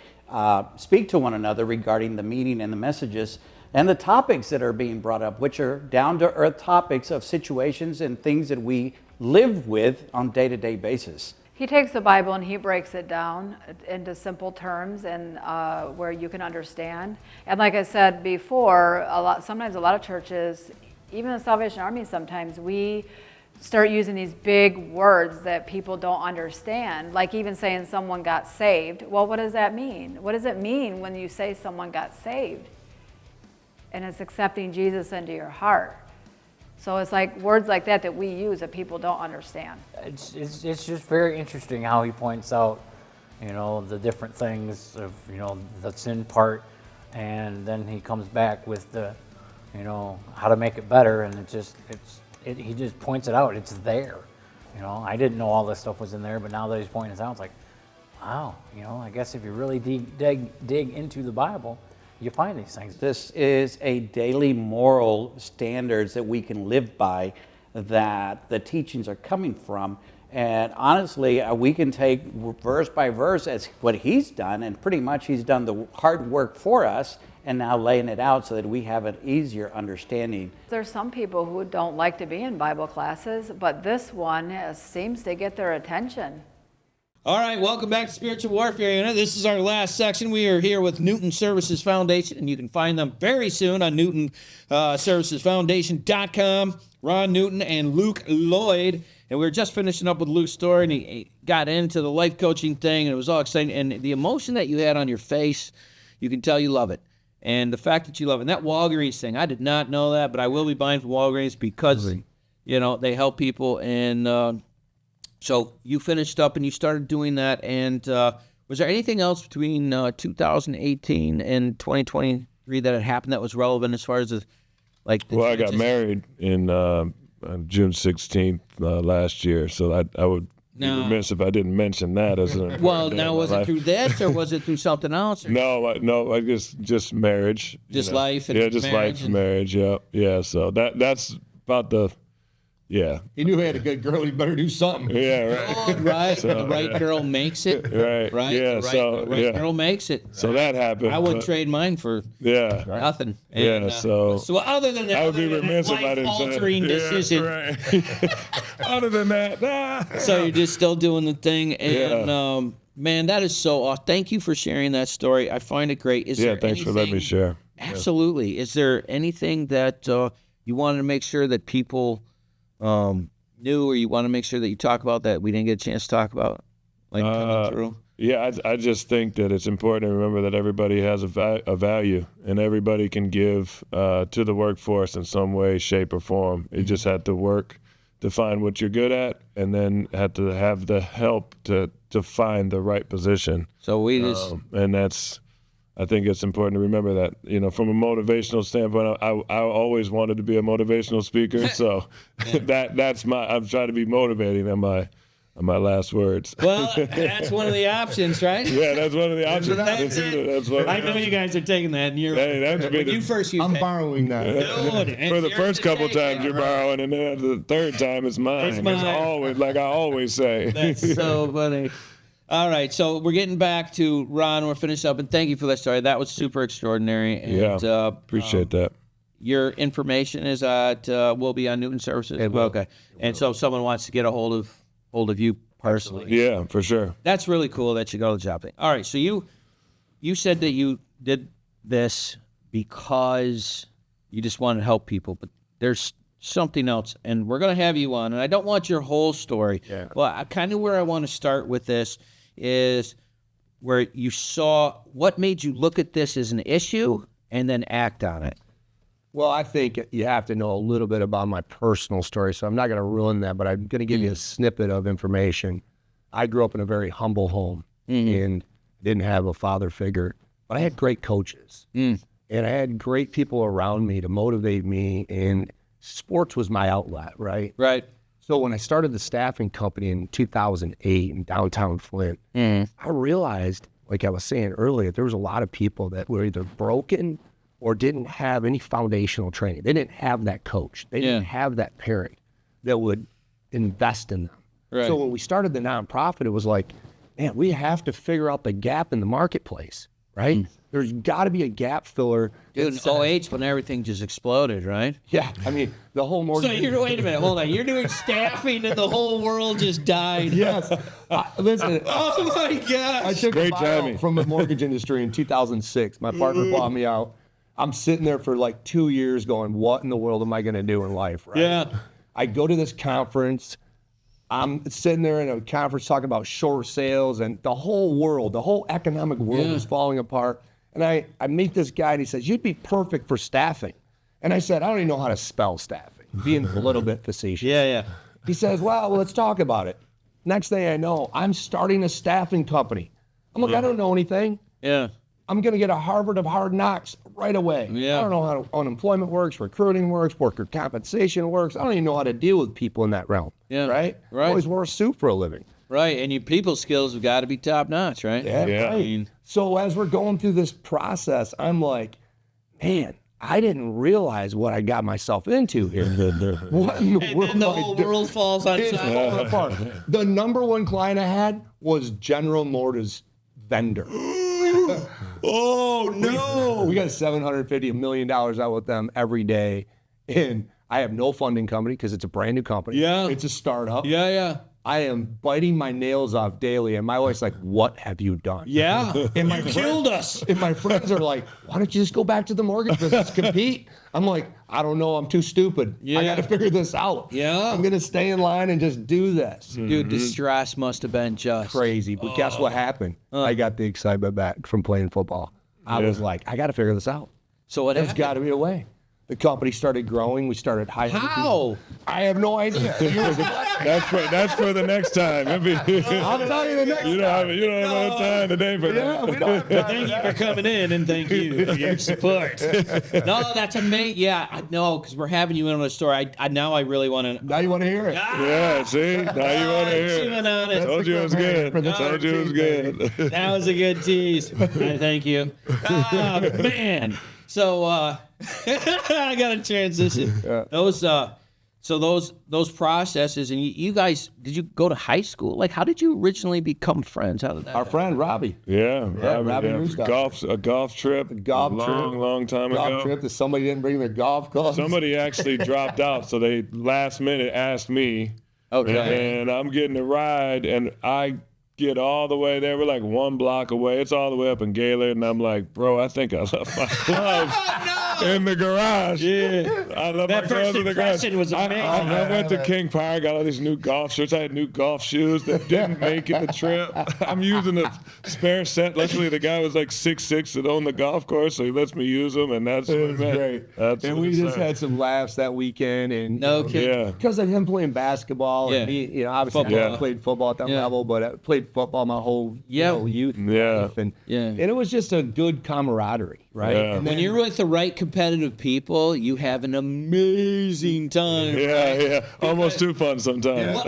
speak to one another regarding the meeting and the messages and the topics that are being brought up, which are down-to-earth topics of situations and things that we live with on a day-to-day basis. He takes the Bible and he breaks it down into simple terms and where you can understand. And like I said before, sometimes a lot of churches, even the Salvation Army, sometimes we start using these big words that people don't understand, like even saying someone got saved. Well, what does that mean? What does it mean when you say someone got saved? And it's accepting Jesus into your heart. So it's like words like that we use that people don't understand. It's just very interesting how he points out, you know, the different things of, you know, the sin part, and then he comes back with the, you know, how to make it better, and he just points it out. It's there. You know, I didn't know all this stuff was in there, but now that he's pointing it out, it's like, wow, you know, I guess if you really dig into the Bible, you find these things. This is a daily moral standards that we can live by, that the teachings are coming from. And honestly, we can take verse by verse as what he's done, and pretty much he's done the hard work for us and now laying it out so that we have an easier understanding. There's some people who don't like to be in Bible classes, but this one seems to get their attention. All right, welcome back to Spiritual Warfare Unit. This is our last section. We are here with Newton Services Foundation, and you can find them very soon on NewtonServicesFoundation.com. Ron Newton and Luke Lloyd. And we were just finishing up with Luke's story, and he got into the life coaching thing, and it was all exciting. And the emotion that you had on your face, you can tell you love it. And the fact that you love it. And that Walgreens thing, I did not know that, but I will be buying from Walgreens because, you know, they help people. And so you finished up and you started doing that. And was there anything else between 2018 and 2023 that had happened that was relevant as far as like? Well, I got married in June 16th last year, so I would be remiss if I didn't mention that as an well. Now, was it through this or was it through something else? Or? No, I guess just marriage, just life, and just life, and marriage. Yeah. So that's about the. Yeah. He knew he had a good girl. He better do something. Yeah, right. Right. So, the right girl makes it. Right. The Yeah. right girl makes it. So that happened. I wouldn't trade mine for nothing. And, so other than that, I would be remiss if I didn't say altering decision. Right. Other than that, So you're just still doing the thing, and man, that is so awesome. Thank you for sharing that story. I find it great. Thanks for letting me share. Absolutely. Is there anything that you wanted to make sure that people knew, or you want to make sure that you talk about that we didn't get a chance to talk about, like coming through? Yeah, I just think that it's important to remember that everybody has a value, and everybody can give to the workforce in some way, shape, or form. You just have to work to find what you're good at, and then have to have the help to find the right position. So we just and that's. I think it's important to remember that, you know, from a motivational standpoint, I always wanted to be a motivational speaker. So that's I'm trying to be motivating on my last words. Well, that's one of the options, right? Yeah, that's one of the options. I know you guys are taking that, and you're I'm borrowing that. For the first couple times you're borrowing, and then the third time it's mine. It's always, like I always say. That's so funny. All right, so we're getting back to Ron. We're finished up, and thank you for that story. That was super extraordinary. And, appreciate that. Your information is will be on Newton Services. Okay, and so if someone wants to get a hold of you personally, yeah, for sure. That's really cool that you go to the job thing. All right, so you said that you did this because you just wanted to help people, but there's something else, and we're going to have you on, and I don't want your whole story. Yeah. Well, kind of where I want to start with this is where you saw, what made you look at this as an issue and then act on it? Well, I think you have to know a little bit about my personal story, so I'm not going to ruin that, but I'm going to give you a snippet of information. I grew up in a very humble home and didn't have a father figure, but I had great coaches. And I had great people around me to motivate me, and sports was my outlet, right? Right. So when I started the staffing company in 2008 in downtown Flint, I realized, like I was saying earlier, there was a lot of people that were either broken or didn't have any foundational training. They didn't have that coach. They didn't have that parent that would invest in them. Right. So when we started the nonprofit, it was like, man, we have to figure out the gap in the marketplace, right? There's got to be a gap filler. Dude, in 08 when everything just exploded, right? Yeah, I mean, the whole mortgage. So wait a minute, hold on. You're doing staffing and the whole world just died. Yes. Listen. Oh my gosh. I took Great a buyout timing. from the mortgage industry in 2006. My partner bought me out. I'm sitting there for like 2 years going, what in the world am I going to do in life, right? Yeah. I go to this conference. I'm sitting there in a conference talking about short sales, and the whole world, the whole economic world is falling apart. And I meet this guy, and he says, you'd be perfect for staffing. And I said, I don't even know how to spell staffing, being a little bit facetious. Yeah. He says, well, let's talk about it. Next thing I know, I'm starting a staffing company. I'm like, I don't know anything. Yeah. I'm going to get a Harvard of hard knocks right away. Yeah. I don't know how unemployment works, recruiting works, worker compensation works. I don't even know how to deal with people in that realm. Yeah. Right? Right. Always wore a suit for a living. Right. And your people skills have got to be top notch, right? Yeah. Yeah. Right. So as we're going through this process, I'm like, man, I didn't realize what I got myself into here. What in the world? And the am I whole doing? world falls on It's top. falling apart. The number one client I had was General Motors vendor. Oh, no. We got $750 million out with them every day. And I have no funding company because it's a brand new company. Yeah. It's a startup. Yeah. I am biting my nails off daily. And my wife's like, what have you done? Yeah. And my You killed us. And my friends are like, why don't you just go back to the mortgage business, compete? I'm like, I don't know. I'm too stupid. Yeah. I got to figure this out. Yeah. I'm going to stay in line and just do this. Dude, the stress must have been just Crazy. But guess what happened? I got the excitement back from playing football. I was like, I got to figure this out. So what There's happened? got to be a way. The company started growing. We started hiring people. How? I have no idea. That's for the next time. I'll tell you the next You don't have enough time today for Yeah, that. we don't have time. Thank you for coming in and thank you for your support. No, that's amazing. Yeah, I know, because we're having you in on a story. Now I really want to. Now you want to hear it? Yeah, see? Now you want to hear Chewing it. on it. Told you it was good. Told you it was good. That was a good tease. Thank you. Oh, man. So I got to transition. Those processes, and you guys, did you go to high school? Like, how did you originally become friends? How did that? Our friend Robbie. Yeah, Robbie Rustock. A golf trip. Long time golf ago. trip that somebody didn't bring their golf clubs. Somebody actually dropped out, so they last minute asked me. Okay. And I'm getting a ride, and I get all the way there. We're like 1 block away. It's all the way up in Gaylord, and I'm like, bro, I think I left my gloves in the garage. Yeah. I left That my first gloves in the garage. impression was amazing. I went to King Power, got all these new golf shirts. I had new golf shoes that didn't make it the trip. I'm using a spare set. Luckily, the guy was like 6'6" that owned the golf course, so he lets me use them, and that's It what was it meant. great. That's And what we it just said. had some laughs that weekend. And No kidding. Yeah. because of him playing basketball, and Yeah. me, obviously Football. I played football at that Yeah. level, but I played football my whole Yeah. youth Yeah. life, and Yeah. and it was just a good camaraderie, right? Yeah. And When then, you're with the right competitive people, you have an amazing time. Yeah. Almost too fun sometimes.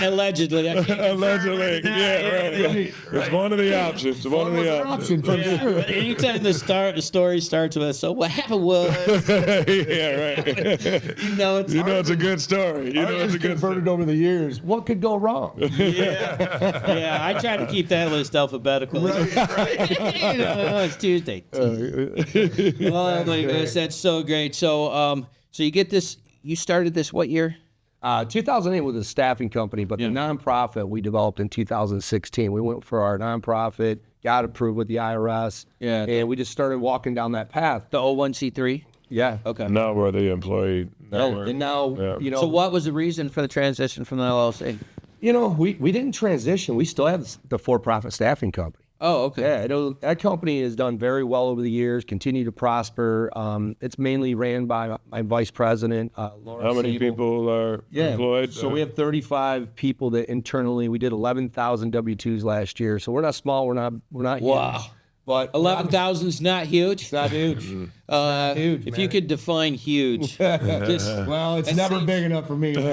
Allegedly. Allegedly. Yeah, right. It's one of the options. One of the options. Yeah, but anytime the story starts with, so what happened was, Yeah, right. it's It's a good story. It's a good story. converted over the years. What could go wrong? yeah. I try to keep that list alphabetical. It's Tuesday. Well, that's so great. So, so you get this. You started this what year? 2008 was a staffing company, but the nonprofit we developed in 2016. We went for our nonprofit, got approved with the IRS, and we just started walking down that path. The 01c3. Yeah. Okay. Now we're the employee network. And now, Yeah. you know, So what was the reason for the transition from the LLC? You know, we didn't transition. We still have the for-profit staffing company. Oh, okay. Yeah, that company has done very well over the years, continue to prosper. It's mainly ran by my vice president, Laura. How many Siebel. people are employed? So we have 35 people that internally. We did 11,000 W-2s last year. So we're not small. We're not Wow. huge. But 11,000 is not huge. it's not huge. Huge, If man. you could define huge, just Well, it's never big enough for me. not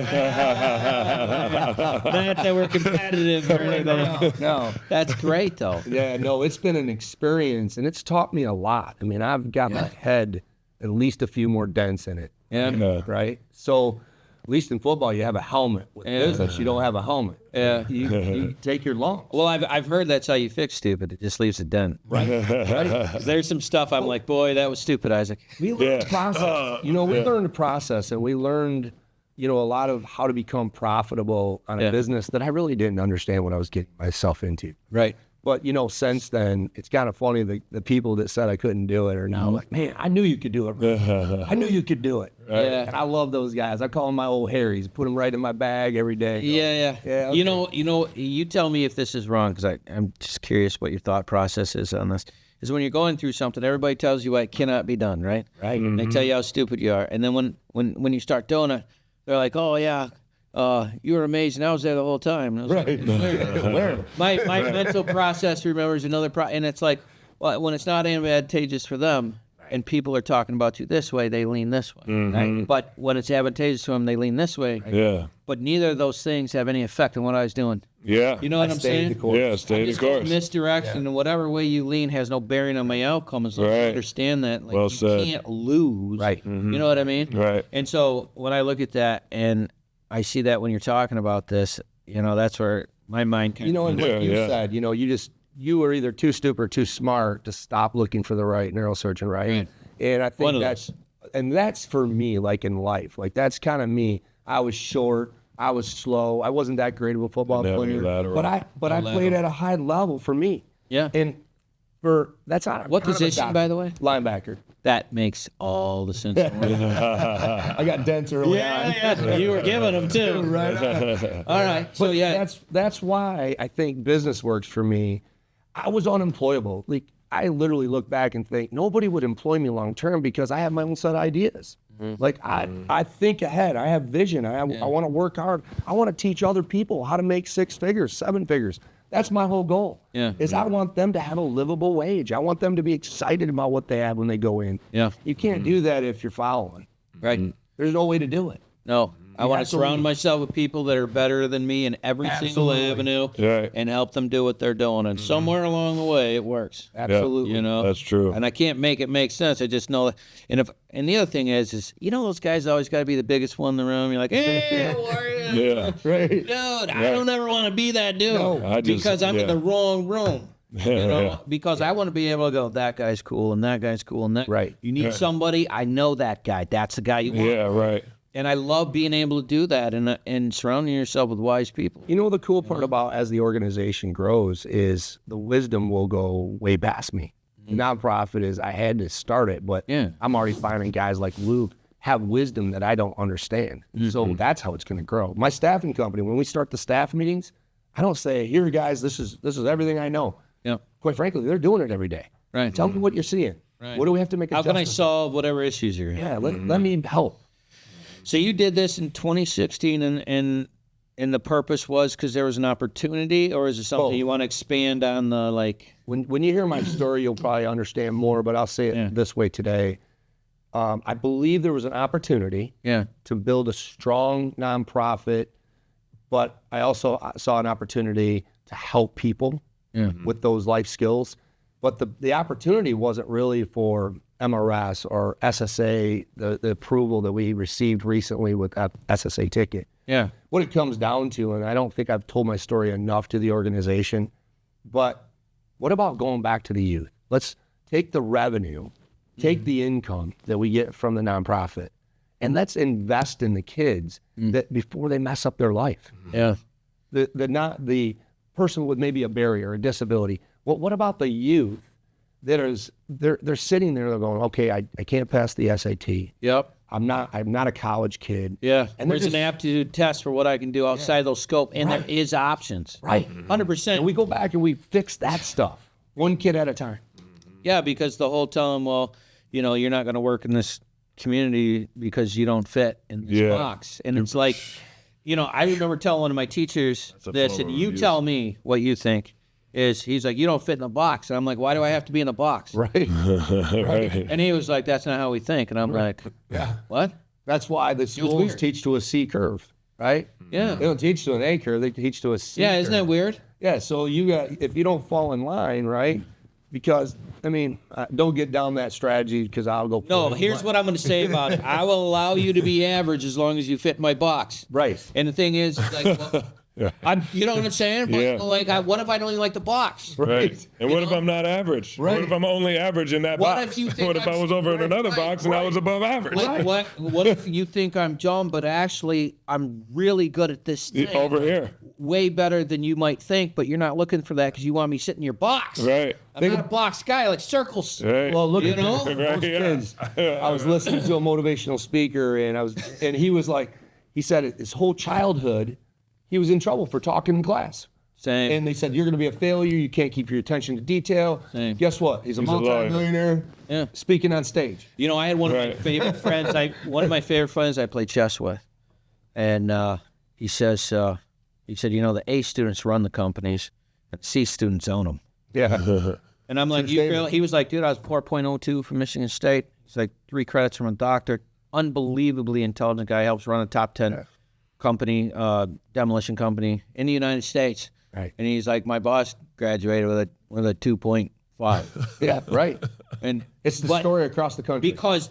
that we're competitive or anything. No. That's great, though. Yeah, no, it's been an experience, and it's taught me a lot. I mean, I've got my head at least a few more dents in it. Yeah. Right? So, at least in football, you have a helmet. With business, you don't have a helmet. Yeah. You take your lungs. Well, I've heard that's how you fix stupid. It just leaves a dent. Right. 'Cause there's some stuff I'm like, boy, that was stupid, Isaac. We learned the process. We learned the process, and we learned, a lot of how to become profitable on a business that I really didn't understand what I was getting myself into. Right. But, since then, it's kind of funny, the people that said I couldn't do it are now like, man, I knew you could do it. I knew you could do it. Yeah. And I love those guys. I call them my old Harrys. Put them right in my bag every day. Yeah. Yeah, Okay. You tell me if this is wrong, because I'm just curious what your thought process is on this. Is when you're going through something, everybody tells you it cannot be done, right? Right. And they tell you how stupid you are. And then when you start doing it, they're like, oh, yeah. You were amazing. I was there the whole time. And I was like, Where? My mental process remembers another and it's like, well, when it's not advantageous for them, and people are talking about you this way, they lean this way. Right? But when it's advantageous to them, they lean this way. Yeah. But neither of those things have any effect on what I was doing. Yeah. You know what I'm saying? Yeah, stay the course. Misdirection and whatever way you lean has no bearing on my outcome as long as I understand that. Like, Well you said. can't lose. Right. You know what I mean? Right. And so when I look at that and I see that when you're talking about this, that's where my mind kind of... And what you said, you were either too stupid or too smart to stop looking for the right neurosurgeon, right? And I think that's for me, like in life. Like that's kind of me. I was short. I was slow. I wasn't that great of a football player. But I played at a high level for me. Yeah. And that's not What position, by the way? Linebacker. That makes all the sense. I got dents early on. Yeah. You were giving them too. Right. All right. So that's why I think business works for me. I was unemployable. Like I literally look back and think nobody would employ me long term because I have my own set of ideas. Like I think ahead. I have vision. I want to work hard. I want to teach other people how to make 6 figures, 7 figures. That's my whole goal. Yeah. I want them to have a livable wage. I want them to be excited about what they have when they go in. Yeah. You can't do that if you're following. Right. There's no way to do it. No. I want to surround myself with people that are better than me in every single avenue and help them do what they're doing. And somewhere along the way, it works. Absolutely. That's true. And I can't make it make sense. I just know that. And the other thing is those guys always got to be the biggest one in the room. You're like, hey, how are you? Yeah. Right. Dude, I don't ever want to be that dude because I'm in the wrong room. Because I want to be able to go, that guy's cool and that guy's cool and that. Right. You need somebody, I know that guy. That's the guy you want. Yeah, right. And I love being able to do that and surrounding yourself with wise people. The cool part about as the organization grows is the wisdom will go way past me. The nonprofit is I had to start it, but I'm already finding guys like Luke have wisdom that I don't understand. So that's how it's going to grow. My staffing company, when we start the staff meetings, I don't say, here guys, this is everything I know. Yeah. Quite frankly, they're doing it every day. Right. Tell me what you're seeing. Right. What do we have to make How can I adjustments? solve whatever issues you're having? Yeah, let me help. So you did this in 2016, and the purpose was because there was an opportunity, or is it something you want to expand on the like? When you hear my story, you'll probably understand more, but I'll say it this way today. I believe there was an opportunity to build a strong nonprofit, but I also saw an opportunity to help people with those life skills. But the opportunity wasn't really for MRS or SSA, the approval that we received recently with that SSA ticket. Yeah. What it comes down to, and I don't think I've told my story enough to the organization, but what about going back to the youth? Let's take the revenue, take the income that we get from the nonprofit, and let's invest in the kids that before they mess up their life. Yeah. The person with maybe a barrier, a disability. Well, what about the youth that is they're sitting there, they're going, okay, I can't pass the SAT. Yep. I'm not a college kid. Yeah, And there's an aptitude test for what I can do outside those scope, and there is options. Right. 100%. And we go back and we fix that stuff, one kid at a time. Yeah, because the whole telling, well, you know, you're not going to work in this community because you don't fit in this box. And it's like, you know, I remember telling one of my teachers this, and you tell me what you think. He's like, you don't fit in the box. And I'm like, why do I have to be in the box? Right. Right. And he was like, that's not how we think. And I'm like, what? That's why the schools teach to a C curve, right? Yeah. They don't teach to an A curve, they teach to a C Yeah, curve. isn't that weird? Yeah, so if you don't fall in line, right? Because, I mean, don't get down that strategy because I'll go. No, here's what I'm going to say about it. I will allow you to be average as long as you fit my box. Right. And the thing is, like, well, you know what I'm saying? But, Yeah. like, what if I don't even like the box? Right. And what if I'm not average? Right. What if I'm only average in that What box? if you think what if I was over in another box and I was above average? What if you think I'm John, but actually I'm really good at this thing? Over here. Way better than you might think, but you're not looking for that because you want me sitting in your box. Right. I'm not a box guy. I like circles. Right. Well, look You at know? those Right, yeah. kids. I was listening to a motivational speaker, and he was like, he said his whole childhood, he was in trouble for talking in class. Same. And they said, you're going to be a failure. You can't keep your attention to detail. Same. Guess what? He's a He's a lawyer. multi-millionaire Yeah. speaking on stage. You know, I had one of my favorite friends. One of my favorite friends I played chess with, and he said, you know, the A students run the companies, and the C students own them. Yeah. And I'm like, you feel? He was like, dude, I was 4.02 from Michigan State. He's like 3 credits from a doctor. Unbelievably intelligent guy. Helps run a top 10 company, demolition company in the United States. Right. And he's like, my boss graduated with a 2.5. Yeah, right. And It's the story across the country. because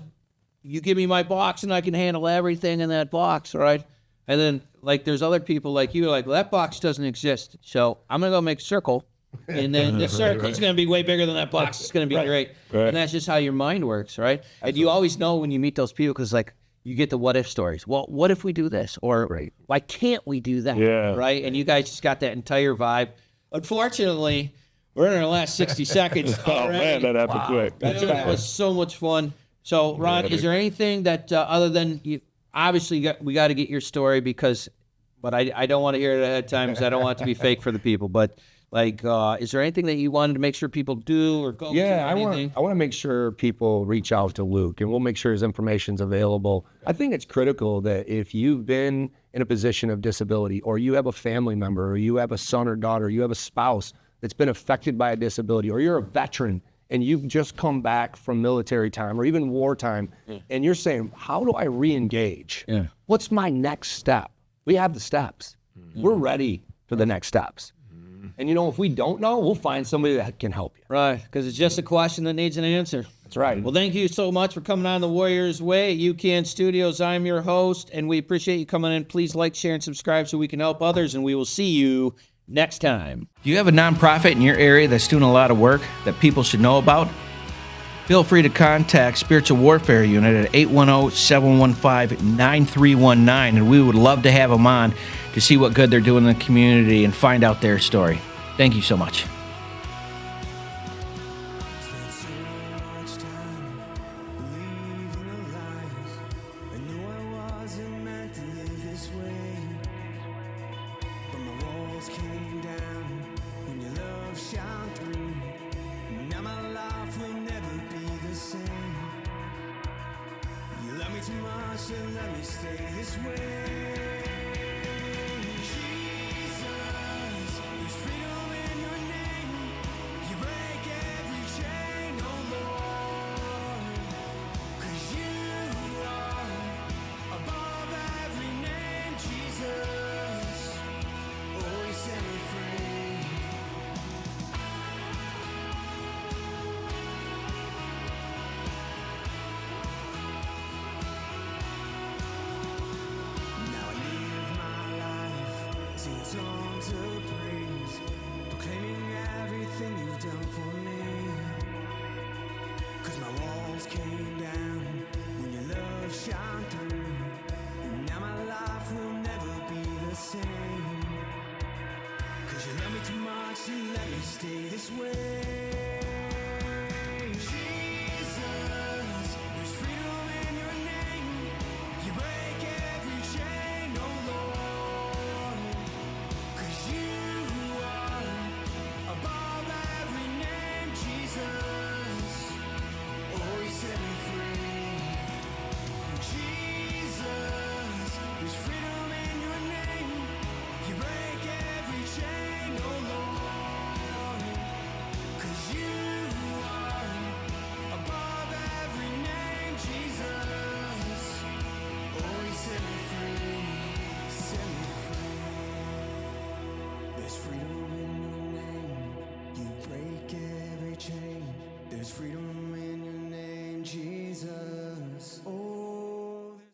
you give me my box and I can handle everything in that box, right? And then, like, there's other people like you, like, well, that box doesn't exist, so I'm gonna go make a circle, and then the circle is gonna be way bigger than that box. It's gonna be great, Right. and that's just how your mind works, right? And you always know when you meet those people because, like, you get the what if stories. Well, what if we do this, or why can't we do that? Yeah. Right? And you guys just got that entire vibe. Unfortunately, we're in our last 60 seconds. Oh, already. man, that happened quick. Dude, that was so much fun. So, Ron, is there anything that other than you? Obviously, we got to get your story but I don't want to hear it ahead of time because I don't want it to be fake for the people. But like, is there anything that you wanted to make sure people do or go? Yeah, to, I anything? want to make sure people reach out to Luke, and we'll make sure his information's available. I think it's critical that if you've been in a position of disability, or you have a family member, or you have a son or daughter, you have a spouse that's been affected by a disability, or you're a veteran and you've just come back from military time or even wartime, and you're saying, how do I re-engage? Yeah. What's my next step? We have the steps. We're ready for the next steps. And, you know, if we don't know, we'll find somebody that can help you. Right, because it's just a question that needs an answer. That's right. Well, thank you so much for coming on the Warriors Way at UCAN Studios. I'm your host, and we appreciate you coming in. Please like, share, and subscribe so we can help others, and we will see you next time. Do you have a nonprofit in your area that's doing a lot of work that people should know about? Feel free to contact Spiritual Warfare Unit at 810-715-9319, and we would love to have them on to see what good they're doing in the community and find out their story. Thank you so much. Spent so much time believing the lies. I knew I wasn't meant to live this way, but my walls came down when your love shone through. Now my life will never be the same. You love me too much to let me stay this way. Jesus, there's freedom in your name. You break every chain, oh Lord. 'Cause you are above every name, Jesus. Oh, you set me free. Now I live my life singing songs of praise, proclaiming everything you've done for me. 'Cause my walls came down when your love shone through. And now my life will never be the same. 'Cause you love me too much to let me stay this way. Jesus, there's freedom in your name. freedom